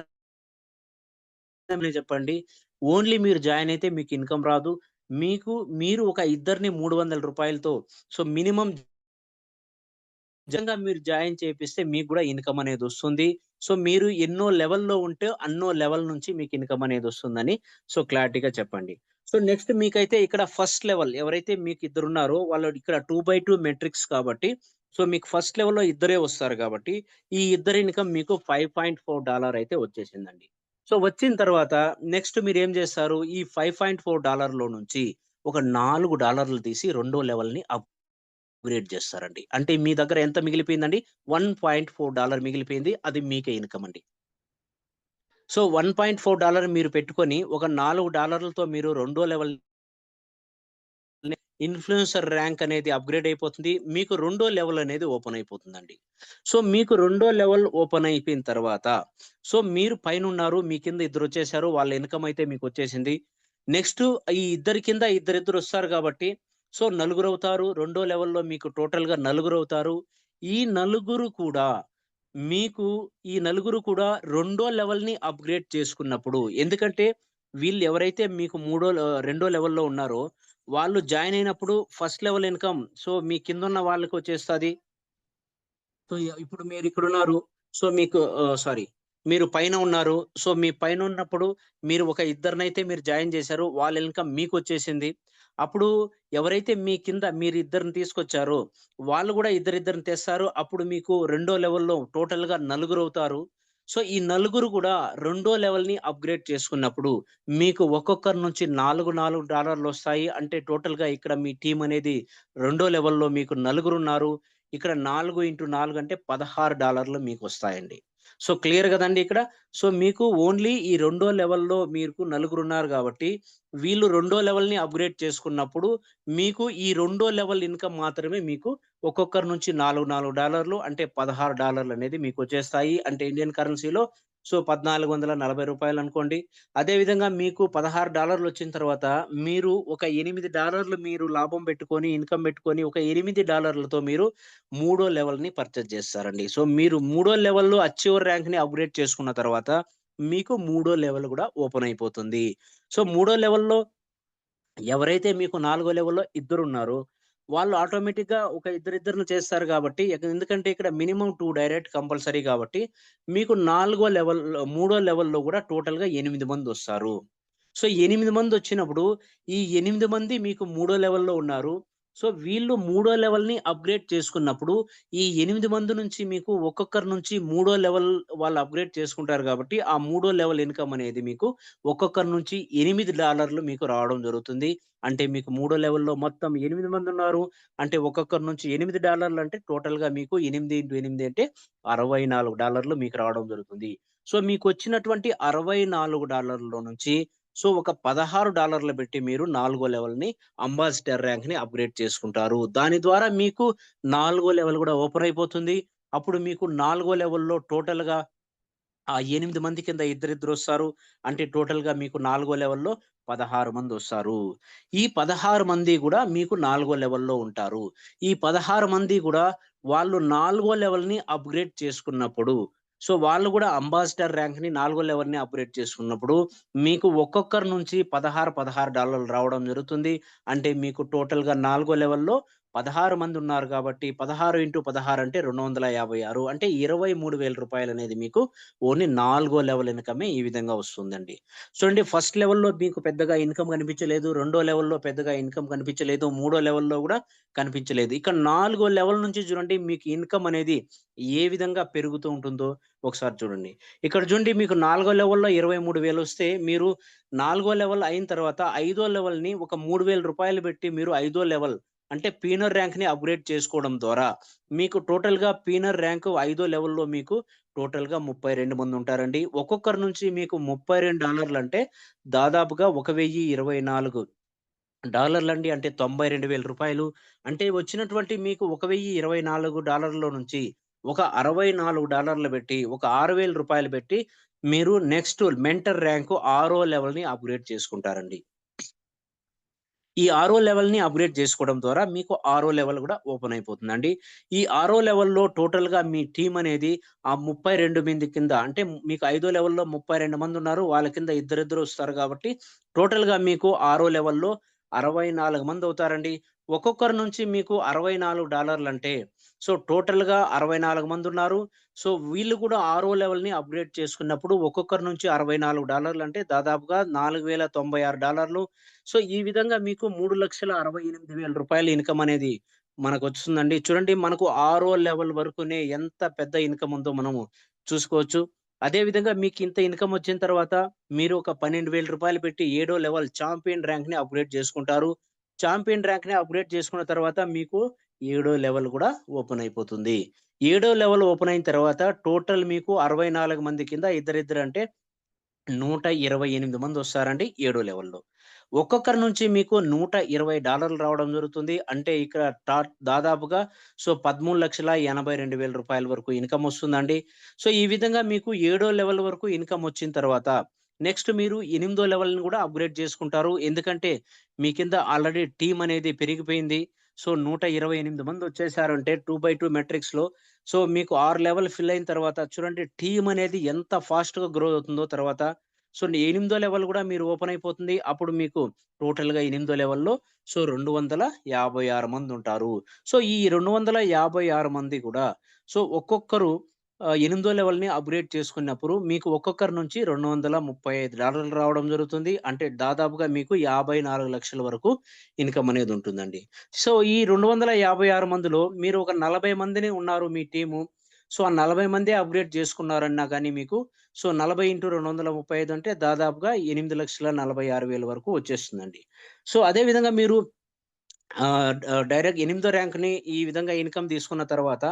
చెప్పండి. ఓన్లీ మీరు జాయిన్ అయితే మీకు ఇన్‌కమ్ రాదు. మీరు ఒక ఇద్దరిని రూ. 300తో సో, మినిమమ్ నిజంగా మీరు జాయిన్ చేపిస్తే మీకు గూడా ఇన్‌కమ్ అనేదొస్తుంది. సో, మీరు ఎన్నో లెవెల్‌లో ఉంటే అన్నో లెవెల్ నుంచి మీకు ఇన్‌కమ్ అనేదొస్తుందని సో, క్లారిటీగా చెప్పండి. సో, నెక్స్ట్ మీకైతే ఇక్కడ ఫస్ట్ లెవెల్ ఎవరైతే మీకు ఇద్దరున్నారో వాళ్ళు ఇక్కడ 2/2 మెట్రిక్స్ కాబట్టి సో, మీకు ఫస్ట్ లెవెల్‌లో ఇద్దరే వస్తారు గాబట్టి, ఈ ఇద్దరి ఇన్‌కమ్ మీకు $5.4 అయితే వచ్చేసిందండి. సో, వచ్చిన తర్వాత నెక్స్ట్ మీరేం జేస్తారు? ఈ $5.4 నుంచి ఒక $4 తీసి రెండో లెవెల్‌ని అప్‌గ్రేడ్ జేస్తారండి. అంటే మీ దగ్గర ఎంత మిగిలిపోయిందండి? $1.4 మిగిలిపోయింది. అది మీకే ఇన్‌కమ్ అండి. సో, $1.4 మీరు పెట్టుకొని ఒక $4తో మీరు రెండో లెవెల్ ఇన్‌ఫ్లుయెన్సర్ ర్యాంక్ అనేది అప్‌గ్రేడ్ అయిపోతుంది. మీకు రెండో లెవెల్ అనేది ఓపెన్ అయిపోతుందండి. సో, మీకు రెండో లెవెల్ ఓపెన్ అయిపోయిన తర్వాత, సో, మీరు పైనున్నారు. మీ కింద ఇద్దరొచ్చేసారు. వాళ్ళ ఇన్‌కమ్ అయితే మీకొచ్చేసింది. నెక్స్ట్ ఈ ఇద్దరి కింద ఇద్దరిద్దరొస్తారు కాబట్టి, సో, నలుగురవుతారు. రెండో లెవెల్‌లో మీకు టోటల్‌గా నలుగురవుతారు. ఈ నలుగురు కూడా మీకు ఈ నలుగురు కూడా రెండో లెవెల్‌ని అప్‌గ్రేడ్ చేసుకున్నప్పుడు ఎందుకంటే వీళ్ళు ఎవరైతే మీకు రెండో లెవెల్‌లో ఉన్నారో వాళ్ళు జాయిన్ అయినప్పుడు ఫస్ట్ లెవెల్ ఇన్‌కమ్ సో, మీ కిందున్న వాళ్ళకొచ్చేస్తది. సో, ఇప్పుడు మీరిక్కడున్నారు. సో, మీకు సారీ. మీరు పైన ఉన్నారు. సో, మీ పైనున్నప్పుడు మీరు ఒక ఇద్దరినైతే మీరు జాయిన్ జేశారు. వాళ్ళ ఇన్‌కమ్ మీకొచ్చేసింది. అప్పుడు ఎవరైతే మీ కింద మీరిద్దరిని తీసుకొచ్చారో, వాళ్ళు గూడా ఇద్దరిద్దరిని తెస్తారు. అప్పుడు మీకు రెండో లెవెల్‌లో టోటల్‌గా నలుగురవుతారు. సో, ఈ నలుగురు గూడా రెండో లెవెల్‌ని అప్‌గ్రేడ్ చేసుకున్నప్పుడు, మీకు ఒక్కొక్కరి నుంచి $4 అంటే టోటల్‌గా ఇక్కడ మీ టీమ్ అనేది రెండో లెవెల్‌లో మీకు నలుగురున్నారు. ఇక్కడ 4 అంటే $16 మీకొస్తాయండి. సో, క్లియర్ గదండీ ఇక్కడ. సో, మీకు ఓన్లీ ఈ రెండో లెవెల్‌లో మీకు నలుగురున్నారు గాబట్టి, వీళ్ళు రెండో లెవెల్‌ని అప్‌గ్రేడ్ చేసుకున్నప్పుడు, మీకు ఈ రెండో లెవెల్ ఇన్‌కమ్ మాత్రమే మీకు ఒక్కొక్కరి నుంచి $4 అంటే $16 అనేది మీకొచ్చేస్తాయి. అంటే ఇండియన్ కరెన్సీలో సో, రూ. 1440 అనుకోండి. అదే విధంగా మీకు $16 వచ్చిన తర్వాత మీరు ఒక $8 మీరు లాభం పెట్టుకొని, ఇన్‌కమ్ పెట్టుకొని ఒక $8 మీరు మూడో లెవెల్‌ని పర్చేజ్ చేస్తారండి. సో, మీరు మూడో లెవెల్‌లో అచీవర్ ర్యాంక్‌ని అప్‌గ్రేడ్ చేసుకున్న తర్వాత, మీకు మూడో లెవెల్ గూడా ఓపెన్ అయిపోతుంది. సో, మూడో లెవెల్‌లో ఎవరైతే మీకు నాలుగో లెవెల్‌లో ఇద్దరున్నారో, వాళ్ళు ఆటోమేటిక్‌గా ఒక ఇద్దరిద్దరిని చేస్తారు గాబట్టి, ఎందుకంటే ఇక్కడ మినిమమ్ 2 డైరెక్ట్ కంపల్సరీ గాబట్టి, మీకు మూడో లెవెల్‌లో గూడా టోటల్‌గా 8 మందొస్తారు. సో, 8 మందొచ్చినప్పుడు, ఈ 8 మంది మీకు మూడో లెవెల్‌లో ఉన్నారు. సో, వీళ్ళు మూడో లెవెల్‌ని అప్‌గ్రేడ్ చేసుకున్నప్పుడు, ఈ 8 మంది నుంచి మీకు ఒక్కొక్కరి నుంచి మూడో లెవెల్ వాళ్ళు అప్‌గ్రేడ్ చేసుకుంటారు గాబట్టి, ఆ మూడో లెవెల్ ఇన్‌కమ్ అనేది మీకు ఒక్కొక్కరి నుంచి $8 మీకు రావడం జరుగుతుంది. అంటే మీకు మూడో లెవెల్‌లో మొత్తం 8 మందున్నారు. అంటే ఒక్కొక్కరి నుంచి $8 అంటే టోటల్‌గా మీకు 8/8 అంటే $64 మీకు రావడం జరుగుతుంది. సో, మీకొచ్చినటువంటి $64 నుంచి సో, ఒక $16 పెట్టి మీరు నాలుగో లెవెల్‌ని అంబాసిడర్ ర్యాంక్‌ని అప్‌గ్రేడ్ చేసుకుంటారు. దాని ద్వారా మీకు నాలుగో లెవెల్ గూడా ఓపెన్ అయిపోతుంది. అప్పుడు మీకు నాలుగో లెవెల్‌లో టోటల్‌గా ఆ 8 మంది కింద ఇద్దరిద్దరొస్తారు. అంటే టోటల్‌గా మీకు నాలుగో లెవెల్‌లో 16 మందొస్తారు. ఈ 16 మంది గూడా మీకు నాలుగో లెవెల్‌లో ఉంటారు. ఈ 16 మంది గూడా వాళ్ళు నాలుగో లెవెల్‌ని అప్‌గ్రేడ్ చేసుకున్నప్పుడు, సో, వాళ్ళు గూడా అంబాసిడర్ ర్యాంక్‌ని నాలుగో లెవెల్‌ని అప్‌గ్రేడ్ చేసుకున్నప్పుడు, మీకు ఒక్కొక్కరి నుంచి $16 రావడం జరుగుతుంది. అంటే మీకు టోటల్‌గా నాలుగో లెవెల్‌లో 16 మందున్నారు గాబట్టి 16/16 అంటే 256 అంటే రూ. 23,000 అనేది మీకు ఓన్లీ నాలుగో లెవెల్ ఇన్‌కమే ఈ విధంగా వస్తుందండి. చూడండి ఫస్ట్ లెవెల్‌లో మీకు పెద్దగా ఇన్‌కమ్ కనిపించలేదు. రెండో లెవెల్‌లో పెద్దగా ఇన్‌కమ్ కనిపించలేదు. మూడో లెవెల్‌లో గూడా కనిపించలేదు. ఇక నాలుగో లెవెల్ నుంచి చూడండి మీకు ఇన్‌కమ్ అనేది ఏ విధంగా పెరుగుతూ ఉంటుందో ఒకసారి చూడండి. ఇక్కడ చూడండి మీకు నాలుగో లెవెల్‌లో 23,000 వస్తే మీరు నాలుగో లెవెల్ అయిన తర్వాత ఐదో లెవెల్‌ని ఒక రూ. 3,000 పెట్టి మీరు ఐదో లెవెల్ అంటే పీనర్ ర్యాంక్‌ని అప్‌గ్రేడ్ చేసుకోవడం ద్వారా మీకు టోటల్‌గా పీనర్ ర్యాంక్ ఐదో లెవెల్‌లో మీకు టోటల్‌గా 32 మందుంటారండి. ఒక్కొక్కరి నుంచి మీకు $32 అంటే దాదాపుగా 1,024 డాలర్లండి. అంటే రూ. 92,000 అంటే వచ్చినటువంటి మీకు $1,024 నుంచి ఒక $64 పెట్టి, ఒక రూ. 6,000 పెట్టి మీరు నెక్స్ట్ మెంటర్ ర్యాంక్ ఆరో లెవెల్‌ని అప్‌గ్రేడ్ చేసుకుంటారండి. ఈ ఆరో లెవెల్‌ని అప్‌గ్రేడ్ చేసుకోవడం ద్వారా మీకు ఆరో లెవెల్ గూడా ఓపెన్ అయిపోతుందండి. ఈ ఆరో లెవెల్‌లో టోటల్‌గా మీ టీమ్ అనేది ఆ 32 మంది కింద అంటే మీకు ఐదో లెవెల్‌లో 32 మందున్నారు. వాళ్ళ కింద ఇద్దరిద్దరు వస్తారు కాబట్టి టోటల్‌గా మీకు ఆరో లెవెల్‌లో 64 మందవుతారండి. ఒక్కొక్కరి నుంచి మీకు $64 అంటే సో, టోటల్‌గా 64 మందున్నారు. సో, వీళ్ళు కూడా ఆరో లెవెల్‌ని అప్‌గ్రేడ్ చేసుకున్నప్పుడు ఒక్కొక్కరి నుంచి $64 అంటే దాదాపుగా $4,096 సో, ఈ విధంగా మీకు రూ. 3,68,000 ఇన్‌కమ్ అనేది మనకొస్తుందండి. చూడండి మనకు ఆరో లెవెల్ వరకునే ఎంత పెద్ద ఇన్‌కమ్ ఉందో మనము చూసుకోవచ్చు. అదే విధంగా మీకింత ఇన్‌కమ్ వచ్చిన తర్వాత మీరు ఒక రూ. 12,000 పెట్టి ఏడో లెవెల్ చాంపియన్ ర్యాంక్‌ని అప్‌గ్రేడ్ చేసుకుంటారు. చాంపియన్ ర్యాంక్‌ని అప్‌గ్రేడ్ చేసుకున్న తర్వాత మీకు ఏడో లెవెల్ గూడా ఓపెన్ అయిపోతుంది. ఏడో లెవెల్ ఓపెన్ అయిన తర్వాత టోటల్ మీకు 64 మంది కింద ఇద్దరిద్దరు అంటే 128 మందొస్తారండి ఏడో లెవెల్‌లో. ఒక్కొక్కరి నుంచి మీకు $120 రావడం జరుగుతుంది. అంటే ఇక్కడ దాదాపుగా సో, రూ. 13,82,000 వరకు ఇన్‌కమొస్తుందండి. సో, ఈ విధంగా మీకు ఏడో లెవెల్ వరకు ఇన్‌కమొచ్చిన తర్వాత నెక్స్ట్ మీరు ఎనిమిదో లెవెల్‌ని గూడా అప్‌గ్రేడ్ చేసుకుంటారు. ఎందుకంటే మీ కింద ఆల్రెడీ టీమ్ అనేది పెరిగిపోయింది. సో, 128 మందొచ్చేసారంటే 2/2 మెట్రిక్స్‌లో సో, మీకు 6 లెవెల్ ఫిల్ అయిన తర్వాత చూడండి టీమ్ అనేది ఎంత ఫాస్ట్‌గా గ్రో అవుతుందో తర్వాత. సో, ఎనిమిదో లెవెల్ గూడా మీరు ఓపెన్ అయిపోతుంది. అప్పుడు మీకు టోటల్‌గా ఎనిమిదో లెవెల్‌లో సో, 256 మందుంటారు. సో, ఈ 256 మంది కూడా సో, ఒక్కొక్కరు ఎనిమిదో లెవెల్‌ని అప్‌గ్రేడ్ చేసుకున్నప్పుడు మీకు ఒక్కొక్కరి నుంచి $235 రావడం జరుగుతుంది. అంటే దాదాపుగా మీకు 54,00,000 వరకు ఇన్‌కమ్ అనేది ఉంటుందండి. సో, ఈ 256 మందిలో మీరు ఒక 40 మందిని ఉన్నారు మీ టీము. సో, ఆ 40 మందే అప్‌గ్రేడ్ చేసుకున్నారన్నా గాని మీకు సో, 40 ఇంటూ 235 అంటే దాదాపుగా 8,46,000 వరకు వచ్చేస్తుందండి. సో, అదే విధంగా మీరు డైరెక్ట్ ఎనిమిదో ర్యాంక్‌ని ఈ విధంగా ఇన్‌కమ్ తీసుకున్న తర్వాత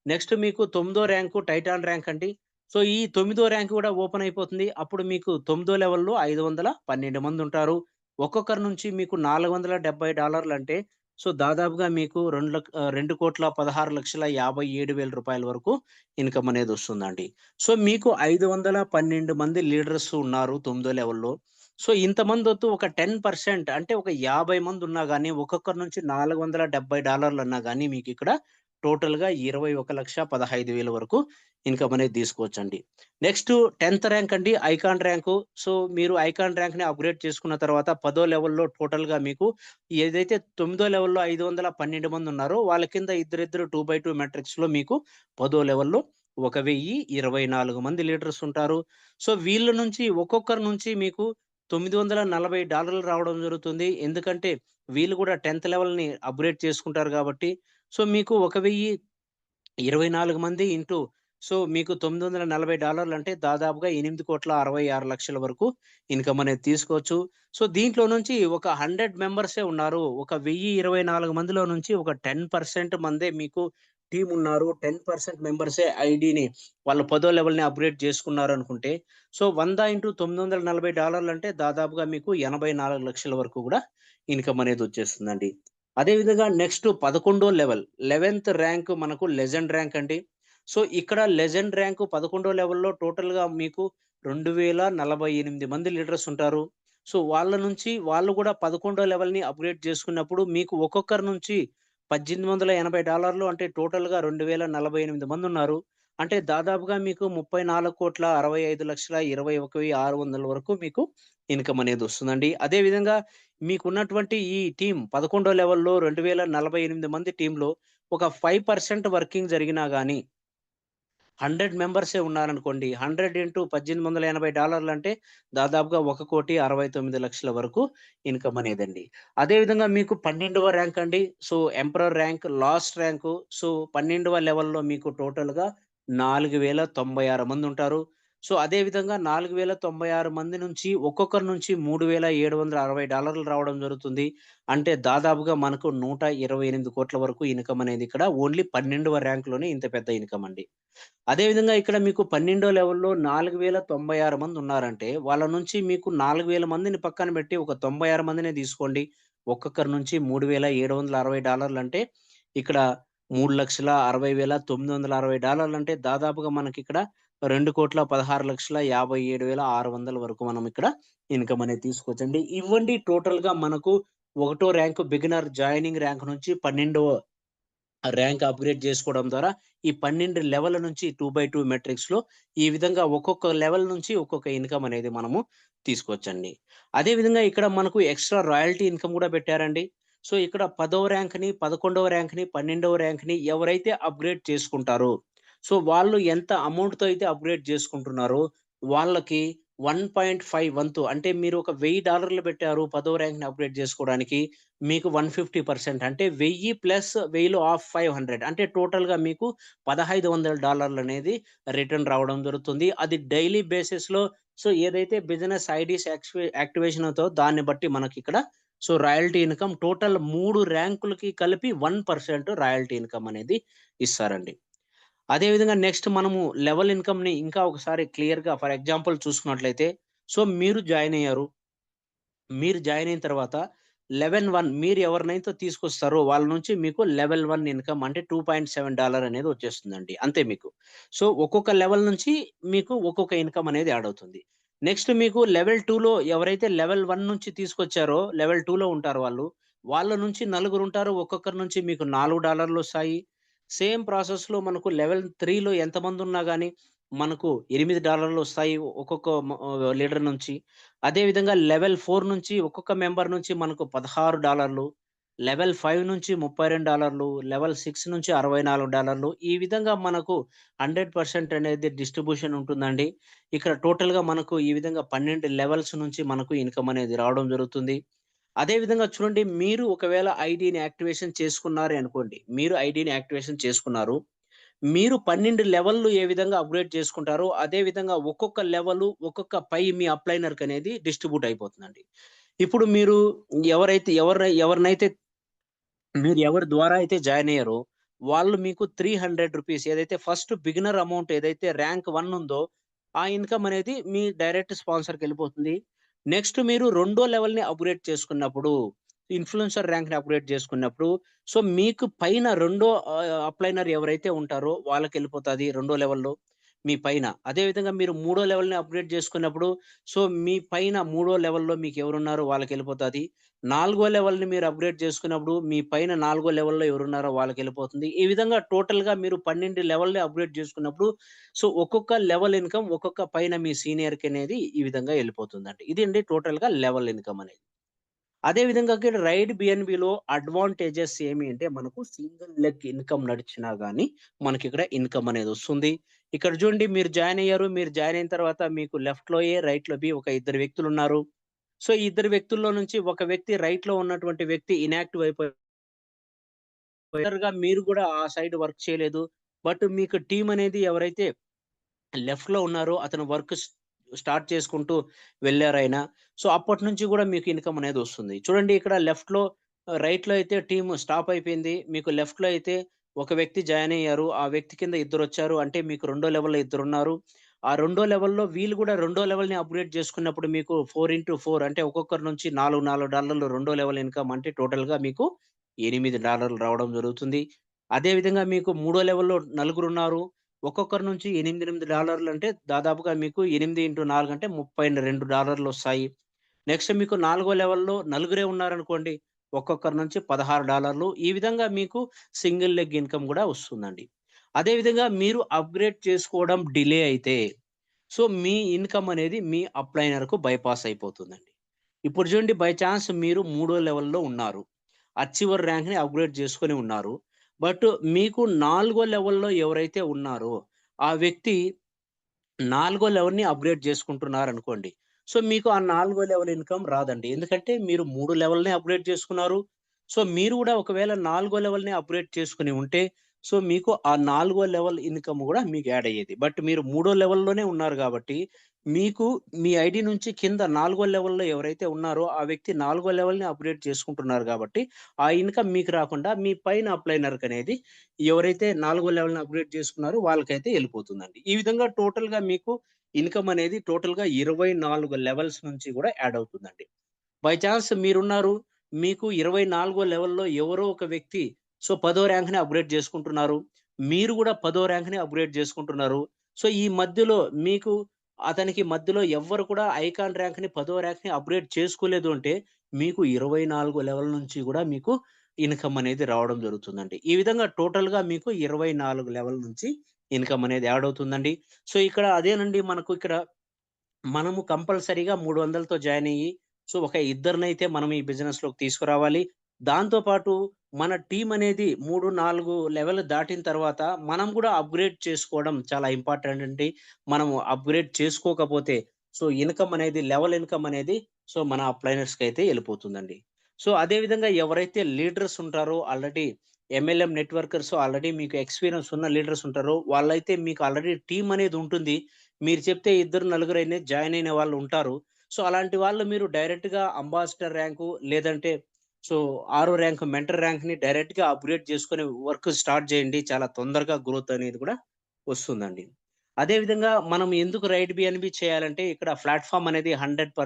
నెక్స్ట్ మీకు తొమ్మిదో ర్యాంకు టైటాన్ ర్యాంక్ అండి. సో, ఈ తొమ్మిదో ర్యాంక్ కూడా ఓపెన్ అయిపోతుంది. అప్పుడు మీకు తొమ్మిదో లెవెల్‌లో 512 మందుంటారు. ఒక్కొక్కరి నుంచి మీకు $470 అంటే సో, దాదాపుగా మీకు 2,16,57,000 వరకు ఇన్‌కమ్ అనేది వస్తుందండి. సో, మీకు 512 మంది లీడర్స్ ఉన్నారు తొమ్మిదో లెవెల్‌లో. సో, ఇంతమందొత్తు ఒక 10% అంటే ఒక 50 మందున్నా గాని, ఒక్కొక్కరి నుంచి $470 అన్నా గాని మీకిక్కడ టోటల్‌గా 21,15,000 వరకు ఇన్‌కమ్ అనేది తీసుకోవచ్చండి. నెక్స్టు 10థ్ ర్యాంక్ అండి ఐకాన్ ర్యాంకు. సో, మీరు ఐకాన్ ర్యాంక్‌ని అప్‌గ్రేడ్ చేసుకున్న తర్వాత పదో లెవెల్‌లో టోటల్‌గా మీకు ఏదైతే తొమ్మిదో లెవెల్‌లో 512 మందున్నారో వాళ్ళ కింద ఇద్దరిద్దరు 2/2 మాట్రిక్స్‌లో మీకు పదో లెవెల్‌లో 1,024 మంది లీడర్స్ ఉంటారు. సో, వీళ్ళ నుంచి ఒక్కొక్కరి నుంచి మీకు $940 రావడం జరుగుతుంది. ఎందుకంటే వీళ్ళు గూడా 10థ్ లెవెల్‌ని అప్‌గ్రేడ్ చేసుకుంటారు గాబట్టి, సో, మీకు 1,024 మంది ఇంటూ సో, మీకు $940 అంటే దాదాపుగా 8,66,00,000 వరకు ఇన్‌కమ్ అనేది తీసుకోవచ్చు. సో, దీంట్లో నుంచి ఒక 100 మెంబర్సే ఉన్నారు. ఒక 1,024 మందిలో నుంచి ఒక 10% మందే మీకు టీమ్ ఉన్నారు. 10% మెంబర్సే ఐడీని వాళ్ళు పదో లెవెల్‌ని అప్‌గ్రేడ్ చేసుకున్నారనుకుంటే, సో, 100 ఇంటూ $940 అంటే దాదాపుగా మీకు 84,00,000 వరకు గూడా ఇన్‌కమ్ అనేది వచ్చేస్తుందండి. అదే విధంగా నెక్స్ట్ 11 లెవెల్ 11థ్ ర్యాంక్ మనకు లెజెండ్ ర్యాంక్ అండి. సో, ఇక్కడ లెజెండ్ ర్యాంక్ 11 లెవెల్‌లో టోటల్‌గా మీకు 2,048 మంది లీడర్స్ ఉంటారు. సో, వాళ్ళ నుంచి వాళ్ళు కూడా 11 లెవెల్‌ని అప్‌గ్రేడ్ చేసుకున్నప్పుడు మీకు ఒక్కొక్కరి నుంచి $1,880 అంటే టోటల్‌గా 2,048 మందున్నారు. అంటే దాదాపుగా మీకు 34,65,21,600 వరకు మీకు ఇన్‌కమ్ అనేది వస్తుందండి. అదే విధంగా మీకున్నటువంటి ఈ టీమ్ 11 లెవెల్‌లో 2,048 మంది టీమ్‌లో ఒక 5% వర్కింగ్ జరిగినా గాని 100 మెంబర్సే ఉన్నారనుకోండి. 100 ఇంటూ $1,880 అంటే దాదాపుగా 1,69,00,000 వరకు ఇన్‌కమ్ అనేదండి. అదే విధంగా మీకు 12వ ర్యాంక్ అండి. So, emperor rank last rank. So, 12వ లెవెల్‌లో మీకు టోటల్‌గా 4,096 మందుంటారు. సో, అదే విధంగా 4,096 మంది నుంచి ఒక్కొక్కరి నుంచి $3,760 రావడం జరుగుతుంది. అంటే దాదాపుగా మనకు 128,00,00,000 వరకు ఇన్‌కమ్ అనేది ఇక్కడ ఓన్లీ 12వ ర్యాంక్‌లోనే ఇంత పెద్ద ఇన్‌కమ్ అండి. అదే విధంగా ఇక్కడ మీకు 12 లెవెల్‌లో 4,096 మందున్నారంటే, వాళ్ళ నుంచి మీకు 4,000 మందిని పక్కన పెట్టి ఒక 96 మందినే తీసుకోండి. ఒక్కొక్కరి నుంచి $3,760 అంటే ఇక్కడ $3,60,960 అంటే దాదాపుగా మనకిక్కడ 2,16,57,600 వరకు మనం ఇక్కడ ఇన్‌కమ్ అనేది తీసుకోవచ్చండి. ఇవ్వండి టోటల్‌గా మనకు ఒకటో ర్యాంక్ బిగినర్ జాయినింగ్ ర్యాంక్ నుంచి 12 ర్యాంక్ అప్‌గ్రేడ్ జేసుకోవడం ద్వారా ఈ 12 లెవెల్ నుంచి 2/2 మెట్రిక్స్‌లో ఈ విధంగా ఒక్కొక్క లెవెల్ నుంచి ఒక్కొక్క ఇన్‌కమ్ అనేది మనము తీసుకోవచ్చండి. అదే విధంగా ఇక్కడ మనకు ఎక్స్‌ట్రా రాయల్టీ ఇన్‌కమ్ గూడా పెట్టారండి. సో, ఇక్కడ 10వ ర్యాంక్‌ని, 11వ ర్యాంక్‌ని, 12వ ర్యాంక్‌ని ఎవరైతే అప్‌గ్రేడ్ చేసుకుంటారో, సో, వాళ్ళు ఎంత అమౌంట్‌తో అయితే అప్‌గ్రేడ్ జేసుకుంటున్నారో వాళ్ళకి 1.5 వంతు అంటే మీరు ఒక $1000 పెట్టారు 10వ ర్యాంక్‌ని అప్‌గ్రేడ్ చేసుకోవడానికి. మీకు 150% అంటే 1000 ప్లస్ 1000లో హాఫ్ 500 అంటే టోటల్‌గా మీకు $1500 అనేది రిటర్న్ రావడం జరుగుతుంది. అది డైలీ బేసిస్‌లో సో ఏదైతే బిజినెస్ ఐడీస్ యాక్టివేషన్ అవుతాయో దాన్ని బట్టి మనకిక్కడ సో రాయల్టీ ఇన్‌కమ్ టోటల్ 3 ర్యాంకులకి కలిపి 1% రాయల్టీ ఇన్‌కమ్ అనేది ఇస్తారండి. అదే విధంగా నెక్స్ట్ మనము లెవెల్ ఇన్‌కమ్‌ని ఇంకా ఒకసారి క్లియర్‌గా ఫర్ ఎగ్జాంపుల్ చూసుకున్నట్లయితే, సో మీరు జాయిన్ అయ్యారు. మీరు జాయిన్ అయిన తర్వాత లెవెల్ 1 మీరు ఎవరినైతే తీసుకొస్తారో వాళ్ళ నుంచి మీకు లెవెల్ 1 ఇన్‌కమ్ అంటే $2.7 అనేది వచ్చేస్తుందండి. అంతే మీకు. సో ఒక్కొక్క లెవెల్ నుంచి మీకు ఒక్కొక్క ఇన్‌కమ్ అనేది యాడ్ అవుతుంది. నెక్స్ట్ మీకు లెవెల్ 2లో ఎవరైతే లెవెల్ 1 నుంచి తీసుకొచ్చారో లెవెల్ 2లో ఉంటారు వాళ్ళు. వాళ్ళ నుంచి నలుగురుంటారు. ఒక్కొక్కరి నుంచి మీకు $4 వస్తాయి. సేమ్ ప్రాసెస్‌లో మనకు లెవెల్ 3లో ఎంతమందున్నా గాని మనకు $8 వస్తాయి ఒక్కొక్క లీడర్ నుంచి. అదే విధంగా లెవెల్ 4 నుంచి ఒక్కొక్క మెంబర్ నుంచి మనకు $16, లెవెల్ 5 నుంచి $32, లెవెల్ 6 నుంచి $64 ఈ విధంగా మనకు 100% అనేది డిస్ట్రిబ్యూషన్ ఉంటుందండి. ఇక్కడ టోటల్‌గా మనకు ఈ విధంగా 12 లెవెల్స్ నుంచి మనకు ఇన్‌కమ్ అనేది రావడం జరుగుతుంది. అదే విధంగా చూడండి మీరు ఒకవేళ ఐడీని యాక్టివేషన్ చేసుకున్నారే అనుకోండి. మీరు ఐడీని యాక్టివేషన్ చేసుకున్నారు. మీరు 12 లెవెల్‌లు ఏ విధంగా అప్‌గ్రేడ్ చేసుకుంటారో, అదే విధంగా ఒక్కొక్క లెవెలు, ఒక్కొక్క మీ అప్లైనర్‌కనేది డిస్ట్రిబ్యూట్ అయిపోతుందండి. ఇప్పుడు మీరు ఎవరినైతే మీరు ఎవరి ద్వారా అయితే జాయిన్ అయ్యారో, వాళ్ళు మీకు రూ. 300 ఏదైతే ఫస్ట్ బిగినర్ అమౌంట్ ఏదైతే ర్యాంక్ 1 ఉందో, ఆ ఇన్‌కమ్ అనేది మీ డైరెక్ట్ స్పాన్సర్‌కెళ్ళిపోతుంది. నెక్స్ట్ మీరు రెండో లెవెల్‌ని అప్‌గ్రేడ్ చేసుకున్నప్పుడు, ఇన్‌ఫ్లుయెన్సర్ ర్యాంక్‌ని అప్‌గ్రేడ్ చేసుకున్నప్పుడు, సో మీకు పైన రెండో అప్లైనర్ ఎవరైతే ఉంటారో వాళ్ళకెళ్ళిపోతాది రెండో లెవెల్‌లో మీ పైన. అదే విధంగా మీరు మూడో లెవెల్‌ని అప్‌గ్రేడ్ చేసుకున్నప్పుడు, సో మీ పైన మూడో లెవెల్‌లో మీకెవరున్నారో వాళ్ళకెళ్ళిపోతాది. నాలుగో లెవెల్‌ని మీరు అప్‌గ్రేడ్ చేసుకున్నప్పుడు, మీ పైన నాలుగో లెవెల్‌లో ఎవరున్నారో వాళ్ళకెళ్ళిపోతుంది. ఈ విధంగా టోటల్‌గా మీరు 12 లెవెల్‌ని అప్‌గ్రేడ్ చేసుకున్నప్పుడు, సో ఒక్కొక్క లెవెల్ ఇన్‌కమ్ ఒక్కొక్క పైన మీ సీనియర్‌కనేది ఈ విధంగా ఎళ్ళిపోతుందండి. ఇదండి టోటల్‌గా లెవెల్ ఇన్‌కమ్ అనేది. అదే విధంగా ఇక్కడ రైడ్ బిఎన్‌బిలో అడ్వాంటేజెస్ ఏమి అంటే మనకు సింగిల్ లెగ్ ఇన్‌కమ్ నడిచినా గాని మనకిక్కడ ఇన్‌కమ్ అనేదొస్తుంది. ఇక్కడ చూడండి మీరు జాయిన్ అయ్యారు. మీరు జాయిన్ అయిన తర్వాత మీకు లెఫ్ట్‌లో ఏ, రైట్‌లో బి ఒక ఇద్దరు వ్యక్తులున్నారు. సో, ఈ ఇద్దరు వ్యక్తుల్లో నుంచి ఒక వ్యక్తి రైట్‌లో ఉన్నటువంటి వ్యక్తి ఇనాక్టివ్ అయిపోయారుగా మీరు గూడా ఆ సైడ్ వర్క్ చేయలేదు. బట్ మీకు టీమ్ అనేది ఎవరైతే లెఫ్ట్‌లో ఉన్నారో అతను వర్క్ స్టార్ట్ చేసుకుంటూ వెళ్లారాయన. సో, అప్పటినుంచి గూడా మీకు ఇన్‌కమ్ అనేదొస్తుంది. చూడండి ఇక్కడ రైట్‌లో అయితే టీమ్ స్టాప్ అయిపోయింది. మీకు లెఫ్ట్‌లో అయితే ఒక వ్యక్తి జాయిన్ అయ్యారు. ఆ వ్యక్తి కింద ఇద్దరొచ్చారు. అంటే మీకు రెండో లెవెల్‌లో ఇద్దరున్నారు. ఆ రెండో లెవెల్‌లో వీళ్ళు గూడా రెండో లెవెల్‌ని అప్‌గ్రేడ్ చేసుకున్నప్పుడు మీకు 4/4 అంటే ఒక్కొక్కరి నుంచి $4 రెండో లెవెల్ ఇన్‌కమ్ అంటే టోటల్‌గా మీకు $8 రావడం జరుగుతుంది. అదే విధంగా మీకు మూడో లెవెల్‌లో నలుగురున్నారు. ఒక్కొక్కరి నుంచి $8 అంటే దాదాపుగా మీకు 8/4 అంటే $32 వస్తాయి. నెక్స్ట్ మీకు నాలుగో లెవెల్‌లో నలుగురే ఉన్నారనుకోండి. ఒక్కొక్కరి నుంచి $16 ఈ విధంగా మీకు సింగిల్ లెగ్ ఇన్‌కమ్ గూడా వస్తుందండి. అదే విధంగా మీరు అప్‌గ్రేడ్ చేసుకోవడం డిలే అయితే, సో మీ ఇన్‌కమ్ అనేది మీ అప్లైనర్‌కు బైపాస్ అయిపోతుందండి. ఇప్పుడు చూడండి బై చాన్స్ మీరు మూడో లెవెల్‌లో ఉన్నారు. అచీవర్ ర్యాంక్‌ని అప్‌గ్రేడ్ చేసుకొని ఉన్నారు. బట్ మీకు నాలుగో లెవెల్‌లో ఎవరైతే ఉన్నారో, ఆ వ్యక్తి నాలుగో లెవెల్‌ని అప్‌గ్రేడ్ చేసుకుంటున్నారనుకోండి. సో, మీకు ఆ నాలుగో లెవెల్ ఇన్‌కమ్ రాదండి. ఎందుకంటే మీరు 3 లెవెల్‌ని అప్‌గ్రేడ్ చేసుకున్నారు. సో, మీరు గూడా ఒకవేళ నాలుగో లెవెల్‌ని అప్‌గ్రేడ్ చేసుకొని ఉంటే, సో, మీకు ఆ నాలుగో లెవెల్ ఇన్‌కమ్ గూడా మీకు యాడ్ అయ్యేది. బట్ మీరు మూడో లెవెల్‌లోనే ఉన్నారు గాబట్టి, మీకు మీ ఐడీ నుంచి కింద నాలుగో లెవెల్‌లో ఎవరైతే ఉన్నారో, ఆ వ్యక్తి నాలుగో లెవెల్‌ని అప్‌గ్రేడ్ చేసుకుంటున్నారు గాబట్టి, ఆ ఇన్‌కమ్ మీకు రాకుండా మీ పైన అప్లైనర్‌కనేది ఎవరైతే నాలుగో లెవెల్‌ని అప్‌గ్రేడ్ చేసుకున్నారో వాళ్ళకైతే ఎళ్ళిపోతుందండి. ఈ విధంగా టోటల్‌గా మీకు ఇన్‌కమ్ అనేది టోటల్‌గా 24 లెవెల్స్ నుంచి గూడా యాడ్ అవుతుందండి. బై చాన్స్ మీరున్నారు. మీకు 24 లెవెల్‌లో ఎవరో ఒక వ్యక్తి సో, 10 ర్యాంక్‌ని అప్‌గ్రేడ్ చేసుకుంటున్నారు. మీరు గూడా 10 ర్యాంక్‌ని అప్‌గ్రేడ్ చేసుకుంటున్నారు. సో, ఈ మధ్యలో మీకు అతనికి మధ్యలో ఎవ్వరు కూడా ఐకాన్ ర్యాంక్‌ని 10 ర్యాంక్‌ని అప్‌గ్రేడ్ చేసుకోలేదు అంటే, మీకు 24 లెవెల్ నుంచి గూడా మీకు ఇన్‌కమ్ అనేది రావడం జరుగుతుందండి. ఈ విధంగా టోటల్‌గా మీకు 24 లెవెల్ నుంచి ఇన్‌కమ్ అనేది యాడ్ అవుతుందండి. సో, ఇక్కడ అదేనండి మనకు ఇక్కడ మనము కంపల్సరీగా 300తో జాయిన్ అయ్యి, సో, ఒక ఇద్దరినైతే మనం ఈ బిజినెస్‌లోకి తీసుకురావాలి. దాంతో పాటు మన టీమ్ అనేది 3, 4 లెవెల్ దాటిన తర్వాత మనం గూడా అప్‌గ్రేడ్ చేసుకోవడం చాలా ఇంపార్టెంట్ అండి. మనము అప్‌గ్రేడ్ చేసుకోకపోతే, సో ఇన్‌కమ్ అనేది లెవెల్ ఇన్‌కమ్ అనేది సో మన అప్లైనర్స్‌కైతే ఎళ్ళిపోతుందండి. సో అదే విధంగా ఎవరైతే లీడర్స్ ఉంటారో ఆల్రెడీ ఎంఎల్ఎం నెట్వర్కర్స్ ఆల్రెడీ మీకు ఎక్స్‌పీరియన్స్ ఉన్న లీడర్స్ ఉంటారో వాళ్ళైతే మీకు ఆల్రెడీ టీమ్ అనేది ఉంటుంది. మీరు చెప్తే ఇద్దరు, నలుగురైనా జాయిన్ అయిన వాళ్ళు ఉంటారు. సో అలాంటి వాళ్ళు మీరు డైరెక్ట్‌గా అంబాసిడర్ ర్యాంకు లేదంటే సో ఆరో ర్యాంక్ మెంటర్ ర్యాంక్‌ని డైరెక్ట్‌గా అప్‌గ్రేడ్ చేసుకొని వర్క్ స్టార్ట్ చేయండి. చాలా తొందరగా గ్రోత్ అనేది కూడా వస్తుందండి. అదే విధంగా మనం ఎందుకు రైట్ బిఎన్‌బి చేయాలంటే ఇక్కడ ప్లాట్‌ఫార్మ్ అనేది 100%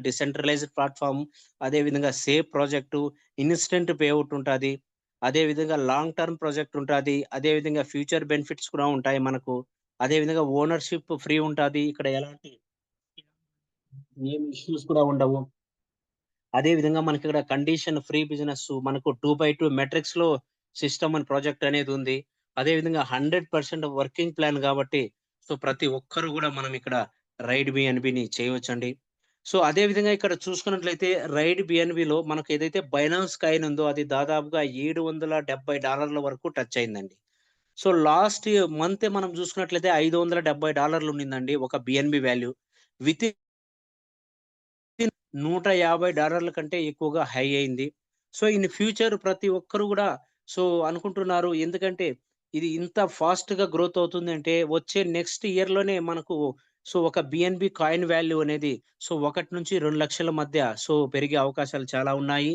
డిసెంట్రలైజ్డ్ ప్లాట్‌ఫార్మ్. అదే విధంగా సేఫ్ ప్రాజెక్టు, ఇన్‌స్టంట్ పేఔట్ ఉంటాది. అదే విధంగా లాంగ్ టర్మ్ ప్రాజెక్ట్ ఉంటాది. అదే విధంగా ఫ్యూచర్ బెనిఫిట్స్ కూడా ఉంటాయి మనకు. అదే విధంగా ఓనర్‌షిప్ ఫ్రీ ఉంటాది. ఇక్కడ ఎలాంటి ఏమి ఇష్యూస్ కూడా ఉండవు. అదే విధంగా మనకిక్కడ కండిషన్ ఫ్రీ బిజినెస్సు మనకు 2/2 మెట్రిక్స్‌లో సిస్టమ్ అండ్ ప్రాజెక్ట్ అనేదుంది. అదే విధంగా 100% వర్కింగ్ ప్లాన్ గాబట్టి, సో ప్రతి ఒక్కరు గూడా మనం ఇక్కడ రైడ్ బిఎన్‌బిని చేయవచ్చండి. సో అదే విధంగా ఇక్కడ చూసుకున్నట్లయితే రైడ్ బిఎన్‌బిలో మనకు ఏదైతే బైనాన్స్ కాయిన్ ఉందో అది దాదాపుగా $770 వరకు టచ్ అయిందండి. సో లాస్ట్ మంతే మనం చూసుకున్నట్లయితే $570 ఉండిందండి ఒక బిఎన్‌బి వాల్యూ. వితిన్ $150 కంటే ఎక్కువగా హై అయింది. సో, ఇన్ ఫ్యూచర్ ప్రతి ఒక్కరు గూడా సో, అనుకుంటున్నారు. ఎందుకంటే, ఇది ఇంత ఫాస్ట్‌గా గ్రోత్ అవుతుందంటే, వచ్చే నెక్స్ట్ ఇయర్‌లోనే మనకు సో, ఒక బిఎన్‌బి కాయిన్ వాల్యూ అనేది సో, 1-2 లక్షల మధ్య సో, పెరిగే అవకాశాలు చాలా ఉన్నాయి.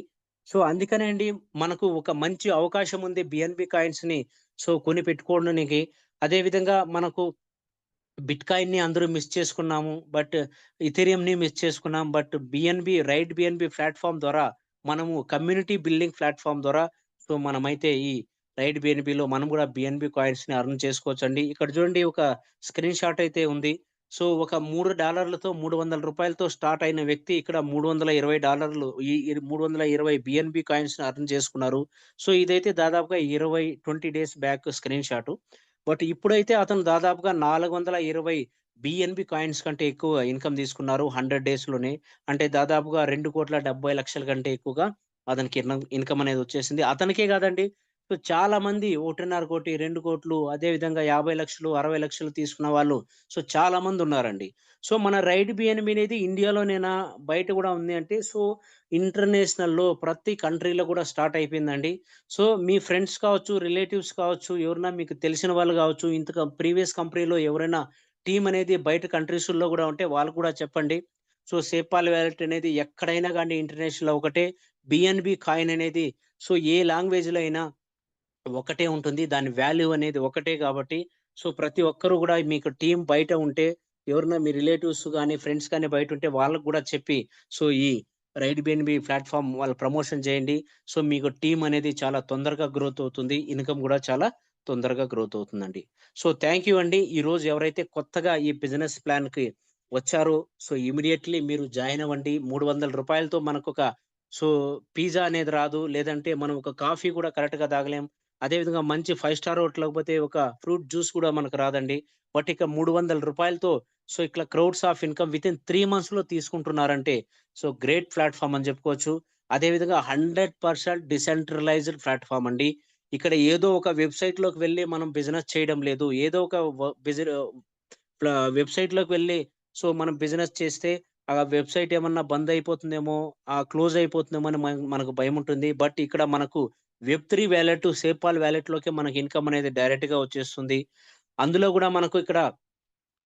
సో, అందుకనే అండి మనకు ఒక మంచి అవకాశం ఉంది బిఎన్‌బి కాయిన్స్‌ని సో, కొని పెట్టుకోవడానికి. అదే విధంగా మనకు బిట్‌కాయిన్‌ని అందరూ మిస్ చేసుకున్నాము. ఇథీరియంని మిస్ చేసుకున్నాం. బిఎన్‌బి రైట్ బిఎన్‌బి ప్లాట్‌ఫార్మ్ ద్వారా మనము కమ్యూనిటీ బిల్డింగ్ ప్లాట్‌ఫార్మ్ ద్వారా సో, మనమైతే ఈ రైట్ బిఎన్‌బిలో మనం గూడా బిఎన్‌బి కాయిన్స్‌ని ఎర్న్ చేసుకోవచ్చండి. ఇక్కడ చూడండి ఒక స్క్రీన్ షాట్ అయితే ఉంది. సో, ఒక $3తో $300 స్టార్ట్ అయిన వ్యక్తి ఇక్కడ $320 ఈ 320 బిఎన్‌బి కాయిన్స్‌ని ఎర్న్ చేసుకున్నారు. సో, ఇదైతే దాదాపుగా 20 డేస్ బ్యాక్ స్క్రీన్ షాటు. ఇప్పుడైతే అతను దాదాపుగా 420 బిఎన్‌బి కాయిన్స్ కంటే ఎక్కువ ఇన్‌కమ్ తీసుకున్నారు 100 డేస్‌లోనే. అంటే దాదాపుగా 2,70,00,000 కంటే ఎక్కువగా అతనికి ఇన్‌కమ్ అనేది వచ్చేసింది. అతనికే కాదండి. సో చాలా మంది 1,50,00,00,000, 2,00,00,000 అదే విధంగా 50,00,000, 60,00,000 తీసుకున్న వాళ్ళు సో చాలా మందున్నారండి. సో మన రైడ్ బిఎన్‌బి అనేది ఇండియాలోనేనా బయట గూడా ఉంది అంటే సో ఇంటర్నేషనల్‌లో ప్రతి కంట్రీలో గూడా స్టార్ట్ అయిపోయిందండి. సో, మీ ఫ్రెండ్స్ కావచ్చు, రిలేటివ్స్ కావచ్చు, ఎవరైనా మీకు తెలిసిన వాళ్ళు గావచ్చు, ప్రీవియస్ కంపెనీలో ఎవరైనా టీమ్ అనేది బయట కంట్రీసుల్లో గూడా ఉంటే వాళ్ళకి గూడా చెప్పండి. సో, సేపాల్ వాలెట్ అనేది ఎక్కడైనా గానీ ఇంటర్నేషనల్‌లో ఒకటే. బిఎన్‌బి కాయిన్ అనేది సో, ఏ లాంగ్వేజ్‌లో అయినా ఒకటే ఉంటుంది. దాని వాల్యూ అనేది ఒకటే గాబట్టి, సో, ప్రతి ఒక్కరు గూడా మీకు టీమ్ బయట ఉంటే, ఎవరైనా మీ రిలేటివ్స్ గాని, ఫ్రెండ్స్ గాని బయటుంటే వాళ్ళకి గూడా చెప్పి, సో, ఈ రైడ్ బిఎన్‌బి ప్లాట్‌ఫార్మ్ వాళ్ళు ప్రమోషన్ చేయండి. సో, మీకు టీమ్ అనేది చాలా తొందరగా గ్రోత్ అవుతుంది. ఇన్‌కమ్ గూడా చాలా తొందరగా గ్రోత్ అవుతుందండి. సో, థాంక్ యూ అండి. ఈరోజు ఎవరైతే కొత్తగా ఈ బిజినెస్ ప్లాన్‌కి వచ్చారో, సో, ఇమ్మీడియేట్‌లీ మీరు జాయిన్ అవ్వండి. $300తో మనకొక సో, పిజ్జా అనేది రాదు. లేదంటే మనం ఒక కాఫీ గూడా కరెక్ట్‌గా తాగలేం. అదే విధంగా మంచి 5 స్టార్ హోటల్ లేకపోతే ఒక ఫ్రూట్ జ్యూస్ కూడా మనకు రాదండి. ఇక $300తో సో, ఇట్లా క్రౌడ్స్ ఆఫ్ ఇన్‌కమ్ వితిన్ 3 మంత్స్‌లో తీసుకుంటున్నారంటే సో, గ్రేట్ ప్లాట్‌ఫార్మ్ అని చెప్పుకోవచ్చు. అదే విధంగా 100% డిసెంట్రలైజ్డ్ ప్లాట్‌ఫార్మ్ అండి. ఇక్కడ ఏదో ఒక వెబ్‌సైట్‌లోకి వెళ్లి మనం బిజినెస్ చేయడం లేదు. ఏదో ఒక వ బిజి ప్ల వెబ్‌సైట్‌లోకి వెళ్లి సో, మనం బిజినెస్ చేస్తే ఆ వెబ్‌సైట్ ఏమన్నా బంద్ అయిపోతుందేమో, క్లోజ్ అయిపోతుందేమో అని మనకు భయముంటుంది. ఇక్కడ మనకు వెబ్3 వాలెట్, సేపాల్ వాలెట్‌లోకే మనకి ఇన్‌కమ్ అనేది డైరెక్ట్‌గా వచ్చేస్తుంది. అందులో గూడా మనకు ఇక్కడ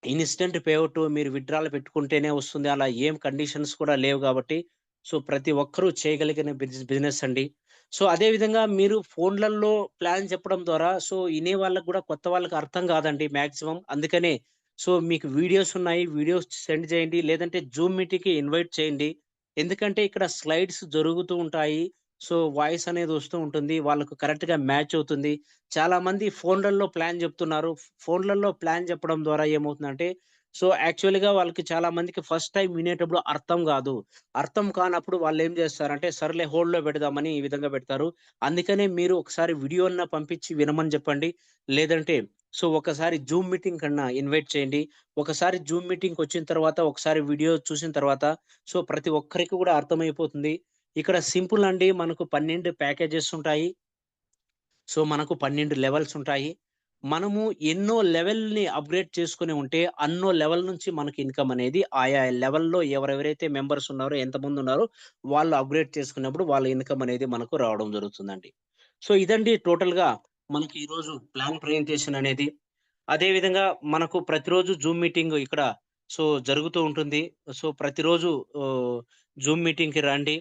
ఇన్‌స్టంట్ పేఔట్ మీరు విత్‌డ్రాలు పెట్టుకుంటేనే వస్తుంది. అలా ఏం కండిషన్స్ కూడా లేవు గాబట్టి, సో, ప్రతి ఒక్కరూ చేయగలిగిన బిజినెస్ అండి. సో, అదే విధంగా మీరు ఫోన్‌లల్లో ప్లాన్ చెప్పడం ద్వారా సో, ఇనే వాళ్ళకి గూడా కొత్త వాళ్ళకి అర్థం గాదండి మాక్సిమం. అందుకనే సో, మీకు వీడియోస్ ఉన్నాయి. వీడియోస్ సెండ్ చేయండి. లేదంటే జూమ్ మీటింగ్‌కి ఇన్వైట్ చేయండి. ఎందుకంటే ఇక్కడ స్లైడ్స్ జరుగుతూ ఉంటాయి. సో, వాయిస్ అనేది వస్తూ ఉంటుంది. వాళ్ళకు కరెక్ట్‌గా మ్యాచ్ అవుతుంది. చాలామంది ఫోన్‌లల్లో ప్లాన్ జెప్తున్నారు. ఫోన్‌లల్లో ప్లాన్ చెప్పడం ద్వారా ఏమవుతుందంటే, సో, యాక్చువల్‌గా వాళ్ళకి చాలా మందికి ఫస్ట్ టైమ్ వినేటప్పుడు అర్థం గాదు. అర్థం కానప్పుడు వాళ్ళేం జేస్తారంటే, సర్లే హోల్డ్‌లో పెడదామని ఈ విధంగా పెడతారు. అందుకనే మీరు ఒకసారి వీడియో అన్నా పంపించి వినమని జెప్పండి. లేదంటే సో, ఒకసారి జూమ్ మీటింగ్ కన్నా ఇన్వైట్ చేయండి. ఒకసారి జూమ్ మీటింగ్‌కొచ్చిన తర్వాత, ఒకసారి వీడియో చూసిన తర్వాత, సో, ప్రతి ఒక్కరికి గూడా అర్థమైపోతుంది. ఇక్కడ సింపుల్ అండి. మనకు 12 ప్యాకేజెస్ ఉంటాయి. సో, మనకు 12 లెవెల్స్ ఉంటాయి. మనము ఎన్నో లెవెల్‌ని అప్‌గ్రేడ్ చేసుకొని ఉంటే, అన్నో లెవెల్ నుంచి మనకి ఇన్‌కమ్ అనేది ఆయా లెవెల్‌లో ఎవరెవరైతే మెంబర్స్ ఉన్నారో, ఎంతమందున్నారో వాళ్ళు అప్‌గ్రేడ్ చేసుకున్నప్పుడు వాళ్ళ ఇన్‌కమ్ అనేది మనకు రావడం జరుగుతుందండి. సో, ఇదండి టోటల్‌గా మనకి ఈరోజు ప్లాన్ ప్రజెంటేషన్ అనేది. అదే విధంగా మనకు ప్రతిరోజు జూమ్ మీటింగ్ ఇక్కడ జరుగుతూ ఉంటుంది. ప్రతిరోజు జూమ్ మీటింగ్‌కి రండి.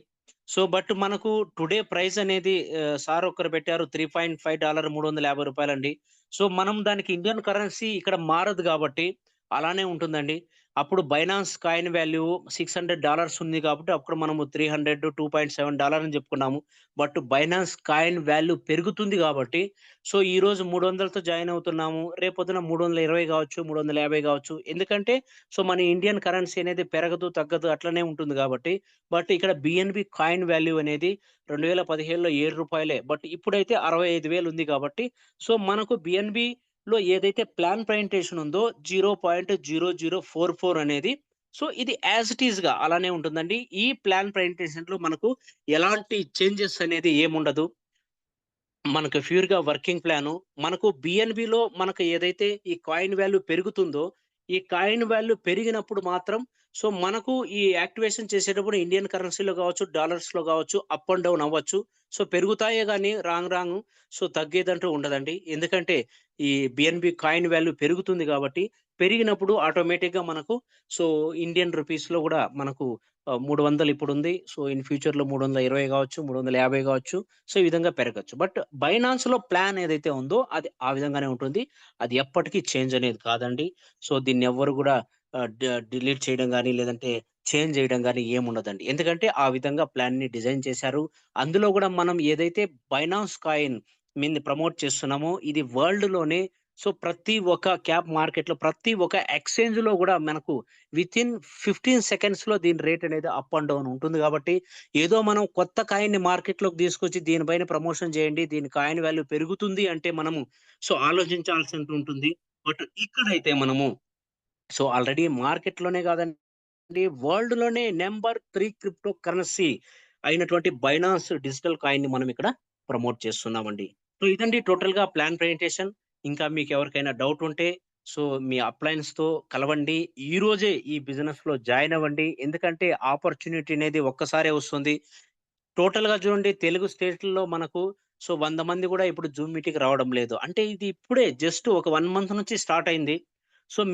బట్ మనకు టుడే ప్రైస్ అనేది సార్ ఒకరు పెట్టారు $3.5 $350 మనం దానికి ఇండియన్ కరెన్సీ ఇక్కడ మారదు గాబట్టి, అలానే ఉంటుందండి. అప్పుడు బైనాన్స్ కాయిన్ వాల్యూ $600 ఉంది కాబట్టి, అప్పుడు మనము 300 $2.7 అని జెప్పుకున్నాము. బట్ బైనాన్స్ కాయిన్ వాల్యూ పెరుగుతుంది గాబట్టి, ఈరోజు 300తో జాయిన్ అవుతున్నాము. రేపొద్దున 320 గావచ్చు, 350 గావచ్చు. ఎందుకంటే, మన ఇండియన్ కరెన్సీ అనేది పెరగదు, తగ్గదు అట్లనే ఉంటుంది గాబట్టి, బట్ ఇక్కడ బిఎన్‌బి కాయిన్ వాల్యూ అనేది 2017లో రూ. 7 బట్ ఇప్పుడైతే 65,000 ఉంది కాబట్టి, మనకు బిఎన్‌బిలో ఏదైతే ప్లాన్ ప్రజెంటేషన్ ఉందో 0.0044 అనేది ఇది యాస్ ఇట్ ఈస్‌గా అలానే ఉంటుందండి. ఈ ప్లాన్ ప్రజెంటేషన్‌లో మనకు ఎలాంటి చేంజెస్ అనేది ఏముండదు. మనకు ప్యూర్‌గా వర్కింగ్ ప్లాను. మనకు బిఎన్‌బిలో మనకు ఏదైతే ఈ కాయిన్ వాల్యూ పెరుగుతుందో, ఈ కాయిన్ వాల్యూ పెరిగినప్పుడు మాత్రం మనకు ఈ యాక్టివేషన్ చేసేటప్పుడు ఇండియన్ కరెన్సీలో గావచ్చు, డాలర్స్‌లో గావచ్చు అప్ అండ్ డౌన్ అవ్వచ్చు. పెరుగుతాయే గానీ రాను రాను తగ్గేదంటూ ఉండదండి. ఎందుకంటే ఈ బిఎన్‌బి కాయిన్ వాల్యూ పెరుగుతుంది గాబట్టి, పెరిగినప్పుడు ఆటోమేటిక్‌గా మనకు సో ఇండియన్ రూపీస్‌లో గూడా మనకు 300 ఇప్పుడుంది. ఇన్ ఫ్యూచర్‌లో 320 గావచ్చు, 350 గావచ్చు. ఈ విధంగా పెరగొచ్చు. బట్ బైనాన్స్‌లో ప్లాన్ ఏదైతే ఉందో అది ఆ విధంగానే ఉంటుంది. అది ఎప్పటికీ చేంజ్ అనేది కాదండి. దీన్నెవ్వరు గూడా డిలీట్ చేయడం గాని, లేదంటే చేంజ్ జేయడం గాని ఏముండదండి. ఎందుకంటే ఆ విధంగా ప్లాన్‌ని డిజైన్ చేశారు. అందులో గూడా మనం ఏదైతే బైనాన్స్ కాయిన్ మీంది ప్రమోట్ చేస్తున్నామో ఇది వరల్డ్‌లోనే ప్రతి ఒక్క క్యాప్ మార్కెట్‌లో ప్రతి ఒక్క ఎక్స్‌చేంజ్‌లో గూడా మనకు వితిన్ 15 సెకండ్స్‌లో దీని రేట్ అనేది అప్ అండ్ డౌన్ ఉంటుంది గాబట్టి ఏదో మనం కొత్త కాయిన్‌ని మార్కెట్‌లోకి తీసుకొచ్చి దీనిపైన ప్రమోషన్ చేయండి. దీని కాయిన్ వాల్యూ పెరుగుతుంది అంటే మనము ఆలోచించాల్సి ఉంటుంది. బట్ ఇక్కడైతే మనము ఆల్రెడీ మార్కెట్‌లోనే కాదండి వరల్డ్‌లోనే నంబర్ 3 క్రిప్టో కరెన్సీ అయినటువంటి బైనాన్స్ డిజిటల్ కాయిన్‌ని మనం ఇక్కడ ప్రమోట్ చేస్తున్నామండి. ఇదండి టోటల్‌గా ప్లాన్ ప్రజెంటేషన్. ఇంకా మీకెవరికైనా డౌట్ ఉంటే మీ అప్లయన్స్‌తో కలవండి. ఈ రోజే ఈ బిజినెస్‌లో జాయిన్ అవ్వండి. ఎందుకంటే ఆపర్చునిటీ అనేది ఒక్కసారే వస్తుంది. టోటల్‌గా చూడండి తెలుగు స్టేట్‌ల్లో మనకు 100 మంది గూడా ఇప్పుడు జూమ్ మీటింగ్‌కి రావడం లేదు. అంటే ఇది ఇప్పుడే జస్ట్ ఒక 1 మంత్ నుంచి స్టార్ట్ అయింది.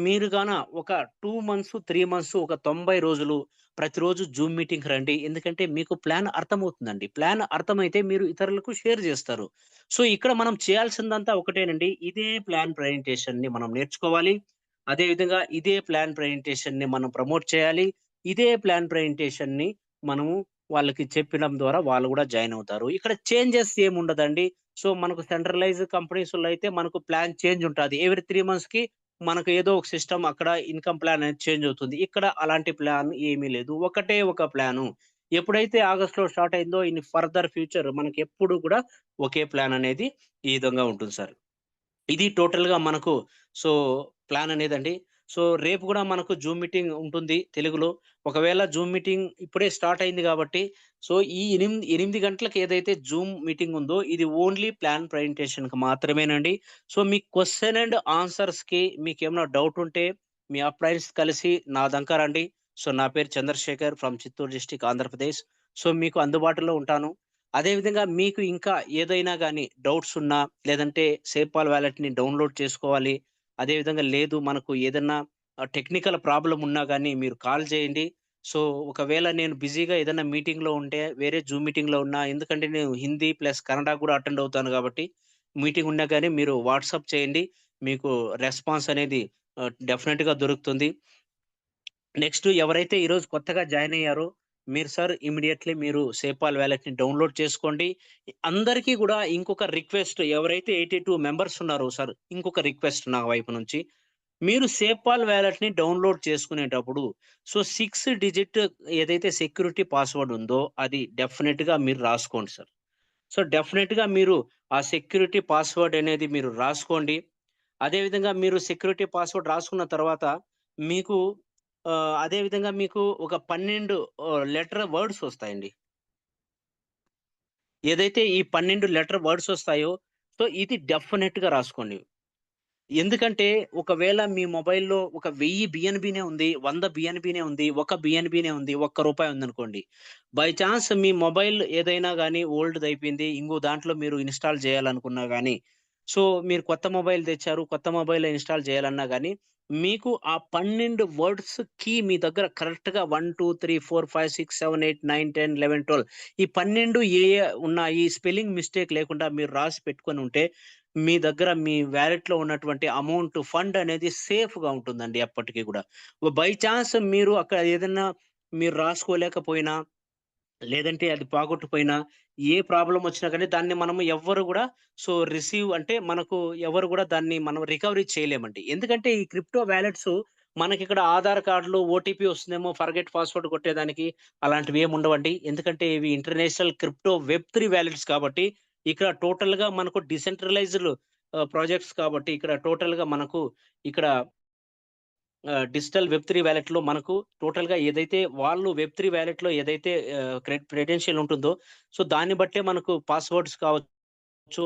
మీరు గాన ఒక 2 మంత్స్, 3 మంత్స్ ఒక 90 రోజులు ప్రతిరోజు జూమ్ మీటింగ్‌కి రండి. ఎందుకంటే మీకు ప్లాన్ అర్థమవుతుందండి. ప్లాన్ అర్థమైతే మీరు ఇతరులకు షేర్ జేస్తారు. ఇక్కడ మనం చేయాల్సిందంతా ఒకటేనండి. ఇదే ప్లాన్ ప్రజెంటేషన్‌ని మనం నేర్చుకోవాలి. అదే విధంగా ఇదే ప్లాన్ ప్రజెంటేషన్‌ని మనం ప్రమోట్ చేయాలి. ఇదే ప్లాన్ ప్రజెంటేషన్‌ని మనము వాళ్ళకి చెప్పడం ద్వారా వాళ్ళు గూడా జాయిన్ అవుతారు. ఇక్కడ చేంజెస్ ఏముండదండి. మనకు సెంట్రలైజ్ కంపెనీస్‌లో అయితే మనకు ప్లాన్ చేంజ్ ఉంటాది. ఎవ్రీ 3 మంత్స్‌కి మనకు ఏదో ఒక సిస్టమ్ అక్కడ ఇన్‌కమ్ ప్లాన్ అనేది చేంజ్ అవుతుంది. ఇక్కడ అలాంటి ప్లాన్ ఏమీ లేదు. ఒకటే ఒక ప్లాను. ఎప్పుడైతే ఆగస్ట్‌లో స్టార్ట్ అయిందో ఇన్ ఫర్దర్ ఫ్యూచర్ మనకెప్పుడు కూడా ఒకే ప్లాన్ అనేది ఈ విధంగా ఉంటుంది సార్. ఇది టోటల్‌గా మనకు సో, ప్లాన్ అనేదండి. రేపు గూడా మనకు జూమ్ మీటింగ్ ఉంటుంది తెలుగులో. ఒకవేళ జూమ్ మీటింగ్ ఇప్పుడే స్టార్ట్ అయింది గాబట్టి, ఈ 8 గంటలకు ఏదైతే జూమ్ మీటింగ్ ఉందో, ఇది ఓన్లీ ప్లాన్ ప్రజెంటేషన్‌కి మాత్రమేనండి. మీ క్వెషన్ అండ్ ఆన్సర్స్‌కి మీకేమైనా డౌట్ ఉంటే, మీ అప్లయన్స్ కలిసి నా దంకా రండి. నా పేరు చంద్రశేఖర్ ఫ్రమ్ చిత్తూరు డిస్ట్రిక్ట్ ఆంధ్రప్రదేశ్. మీకు అందుబాటులో ఉంటాను. అదే విధంగా మీకు ఇంకా ఏదైనా గాని డౌట్స్ ఉన్నా, లేదంటే సేపాల్ వాలెట్‌ని డౌన్‌లోడ్ చేసుకోవాలి. అదే విధంగా లేదు మనకు ఏదన్నా టెక్నికల్ ప్రాబ్లమ్ ఉన్నా గాని మీరు కాల్ చేయండి. సో, ఒకవేళ నేను బిజీగా ఏదైనా మీటింగ్‌లో ఉంటే, వేరే జూమ్ మీటింగ్‌లో ఉన్నా ఎందుకంటే నేను హిందీ ప్లస్ కన్నడ కూడా అటెండ్ అవుతాను కాబట్టి, మీటింగ్ ఉన్నా గాని మీరు వాట్సాప్ చేయండి. మీకు రెస్పాన్స్ అనేది డెఫినిట్‌గా దొరుకుతుంది. నెక్స్ట్ ఎవరైతే ఈరోజు కొత్తగా జాయిన్ అయ్యారో, మీరు సార్ ఇమ్మీడియేట్‌లీ మీరు సేపాల్ వాలెట్‌ని డౌన్‌లోడ్ చేసుకోండి. అందరికీ గూడా ఇంకొక రిక్వెస్ట్ ఎవరైతే 82 మెంబర్స్ ఉన్నారో సార్, ఇంకొక రిక్వెస్ట్ నా వైపు నుంచి. మీరు సేపాల్ వాలెట్‌ని డౌన్‌లోడ్ చేసుకునేటప్పుడు 6 డిజిట్ ఏదైతే సెక్యూరిటీ పాస్వర్డ్ ఉందో అది డెఫినిట్‌గా మీరు రాసుకోండి సార్. డెఫినిట్‌గా మీరు ఆ సెక్యూరిటీ పాస్వర్డ్ అనేది మీరు రాసుకోండి. అదే విధంగా మీరు సెక్యూరిటీ పాస్వర్డ్ రాసుకున్న తర్వాత మీకు అదే విధంగా మీకు ఒక 12 లెటర్ వర్డ్స్ వస్తాయండి. ఏదైతే ఈ 12 లెటర్ వర్డ్స్ వస్తాయో ఇది డెఫినిట్‌గా రాసుకోండి. ఎందుకంటే ఒకవేళ మీ మొబైల్‌లో ఒక 1000 బిఎన్‌బినే ఉంది, 100 బిఎన్‌బినే ఉంది, ఒక బిఎన్‌బినే ఉంది, ఒక్క రూపాయి ఉందనుకోండి. బై చాన్స్ మీ మొబైల్ ఏదైనా గాని ఓల్డ్‌దయిపోయింది. ఇంకో దాంట్లో మీరు ఇన్‌స్టాల్ చేయాలనుకున్నా గాని, సో, మీరు కొత్త మొబైల్ తెచ్చారు. కొత్త మొబైల్‌లో ఇన్‌స్టాల్ చేయాలన్నా గాని, మీకు ఆ 12 వర్డ్స్ కీ మీ దగ్గర కరెక్ట్‌గా 1, 2, 3, 4, 5, 6, 7, 8, 9, 10, 11, 12 ఈ 12 ఏ ఏ ఉన్నాయి స్పెల్లింగ్ మిస్టేక్ లేకుండా మీరు రాసి పెట్టుకొనుంటే మీ దగ్గర మీ వాలెట్‌లో ఉన్నటువంటి అమౌంట్ ఫండ్ అనేది సేఫ్‌గా ఉంటుందండి ఎప్పటికి గూడా. బై చాన్స్ మీరు అక్కడ ఏదన్నా మీరు రాసుకోలేకపోయినా, లేదంటే అది పోగొట్టుపోయినా, ఏ ప్రాబ్లమ్ వచ్చినా గాని దాన్ని మనము ఎవ్వరు గూడా రిసీవ్ అంటే మనకు ఎవరు గూడా దాన్ని మనం రికవరీ చేయలేమండి. ఎందుకంటే ఈ క్రిప్టో వాలెట్స్ మనకిక్కడ ఆధార్ కార్డ్‌లు, ఓటీపీ వస్తుందేమో ఫర్గెట్ పాస్వర్డ్ కొట్టేదానికి అలాంటివేమి ఉండవండి. ఎందుకంటే ఇవి ఇంటర్నేషనల్ క్రిప్టో వెబ్3 వాలెట్స్ కాబట్టి ఇక్కడ టోటల్‌గా మనకు డిసెంట్రలైజ్డ్ ప్రాజెక్ట్స్ కాబట్టి ఇక్కడ టోటల్‌గా మనకు ఇక్కడ డిజిటల్ వెబ్3 వాలెట్‌లో మనకు టోటల్‌గా ఏదైతే వాళ్ళు వెబ్3 వాలెట్‌లో ఏదైతే క్రెడెన్షియల్ ఉంటుందో, దాన్ని బట్టే మనకు పాస్వర్డ్స్ కావచ్చు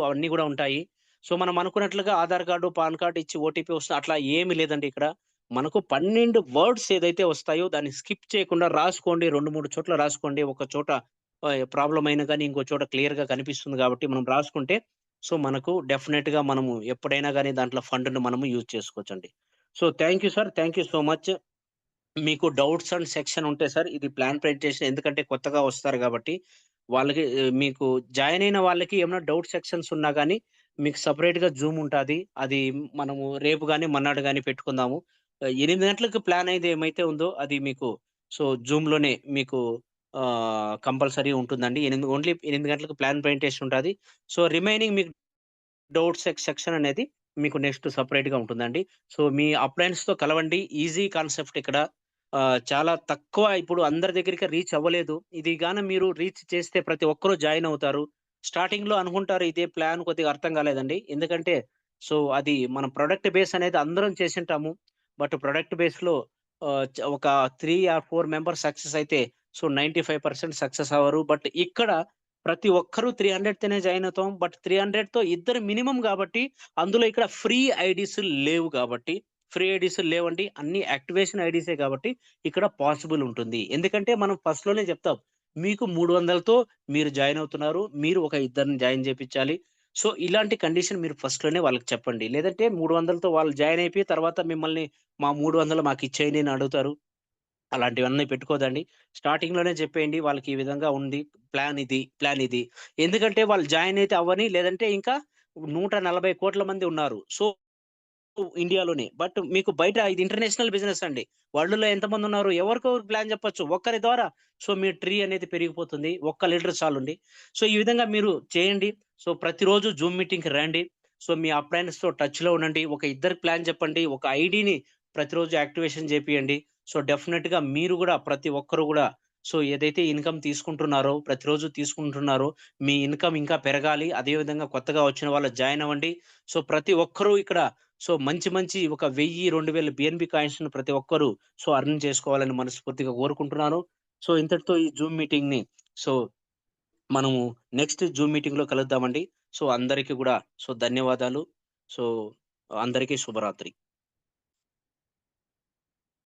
అవన్నీ గూడా ఉంటాయి. మనం అనుకున్నట్లుగా ఆధార్ కార్డ్, పాన్ కార్డ్ ఇచ్చి ఓటీపీ వస్తుంది అట్లా ఏమి లేదండి ఇక్కడ. మనకు 12 వర్డ్స్ ఏదైతే వస్తాయో దాన్ని స్కిప్ చేయకుండా రాసుకోండి. 2, 3 చోట్ల రాసుకోండి. ఒక చోట ప్రాబ్లమ్ అయినా గాని ఇంకో చోట క్లియర్‌గా కనిపిస్తుంది గాబట్టి మనం రాసుకుంటే మనకు డెఫినెట్‌గా మనము ఎప్పుడైనా గాని దాంట్లో ఫండ్‌ని మనము యూజ్ చేసుకోవచ్చండి. Thank you sir. Thank you so much. మీకు డౌట్స్ అండ్ సెక్షన్ ఉంటే సార్ ఇది ప్లాన్ ప్రెజెంటేషన్ ఎందుకంటే కొత్తగా వస్తారు గాబట్టి, వాళ్ళకి మీకు జాయిన్ అయిన వాళ్ళకి ఏమైనా డౌట్ సెక్షన్స్ ఉన్నా గాని, మీకు సెపరేట్‌గా జూమ్ ఉంటాది. అది మనము రేపు గాని, మర్నాడు గాని పెట్టుకుందాము. 8 గంటలకు ప్లాన్ అయ్యేది ఏమైతే ఉందో అది మీకు జూమ్‌లోనే మీకు కంపల్సరీ ఉంటుందండి. 8 గంటలకు ప్లాన్ ప్రెజెంటేషన్ ఉంటాది. రిమైనింగ్ మీకు డౌట్ సెక్షన్ అనేది మీకు నెక్స్ట్ సెపరేట్‌గా ఉంటుందండి. మీ అప్లయన్స్‌తో కలవండి. ఈజీ కాన్సెప్ట్ ఇక్కడ. చాలా తక్కువ ఇప్పుడు అందరి దగ్గరికి రీచ్ అవ్వలేదు. ఇది గాన మీరు రీచ్ చేస్తే ప్రతి ఒక్కరు జాయిన్ అవుతారు. స్టార్టింగ్‌లో అనుకుంటారు ఇదే ప్లాన్ కొద్దిగా అర్థం కాలేదండి. ఎందుకంటే అది మన ప్రొడక్ట్ బేస్ అనేది అందరం చేసుంటాము. బట్ ప్రొడక్ట్ బేస్‌లో ఒక 3 ఆర్ 4 మెంబర్స్ సక్సెస్ అయితే 95% సక్సెస్ అవ్వరు. బట్ ఇక్కడ ప్రతి ఒక్కరు 300 తోనే జాయిన్ అవుతాం. బట్ 300తో ఇద్దరు మినిమమ్ గాబట్టి, అందులో ఇక్కడ ఫ్రీ ఐడీస్ లేవు గాబట్టి, ఫ్రీ ఐడీస్ లేవండి. అన్ని యాక్టివేషన్ ఐడీసే గాబట్టి, ఇక్కడ పాసిబుల్ ఉంటుంది. ఎందుకంటే మనం ఫస్ట్‌లోనే చెప్తాం. మీకు 300తో మీరు జాయిన్ అవుతున్నారు. మీరు ఒక ఇద్దరిని జాయిన్ చేపిచ్చాలి. ఇలాంటి కండిషన్ మీరు ఫస్ట్‌లోనే వాళ్ళకి చెప్పండి. లేదంటే 300తో వాళ్ళు జాయిన్ అయిపోయి తర్వాత మిమ్మల్ని మా 300 మాకిచ్చేయండి అని అడుగుతారు. అలాంటివన్నీ పెట్టుకోదండి. స్టార్టింగ్‌లోనే చెప్పేయండి. వాళ్ళకి ఈ విధంగా ఉంది. ప్లాన్ ఇది. ఎందుకంటే వాళ్ళు జాయిన్ అయితే అవ్వని, లేదంటే ఇంకా 140,00,00,000 మంది ఉన్నారు. ఇండియాలోనే. బట్ మీకు బయట ఇది ఇంటర్నేషనల్ బిజినెస్ అండి. వరల్డ్‌లో ఎంతమందున్నారు? ఎవరికో ఒకరికి ప్లాన్ చెప్పొచ్చు. ఒక్కరి ద్వారా మీ ట్రీ అనేది పెరిగిపోతుంది. ఒక్క లీడర్ చాలండి. ఈ విధంగా మీరు చేయండి. ప్రతిరోజు జూమ్ మీటింగ్‌కి రండి. మీ అప్లయన్స్‌తో టచ్‌లో ఉండండి. ఒక ఇద్దరికి ప్లాన్ చెప్పండి. ఒక ఐడీని ప్రతిరోజు యాక్టివేషన్ చేపియండి. డెఫినిట్‌గా మీరు గూడా ప్రతి ఒక్కరు గూడా ఏదైతే ఇన్‌కమ్ తీసుకుంటున్నారో, ప్రతిరోజు తీసుకుంటున్నారో, మీ ఇన్‌కమ్ ఇంకా పెరగాలి. అదే విధంగా కొత్తగా వచ్చిన వాళ్ళు జాయిన్ అవ్వండి. ప్రతి ఒక్కరు ఇక్కడ మంచి మంచి ఒక 1000, 2000 బిఎన్‌బి కాయిన్స్‌ని ప్రతి ఒక్కరు అర్న్ చేసుకోవాలని మనస్ఫూర్తిగా కోరుకుంటున్నాను. ఇంతటితో ఈ జూమ్ మీటింగ్‌ని సో, మనము నెక్స్ట్ జూమ్ మీటింగ్‌లో కలుద్దామండి. అందరికి గూడా ధన్యవాదాలు. సో, అందరికీ శుభరాత్రి.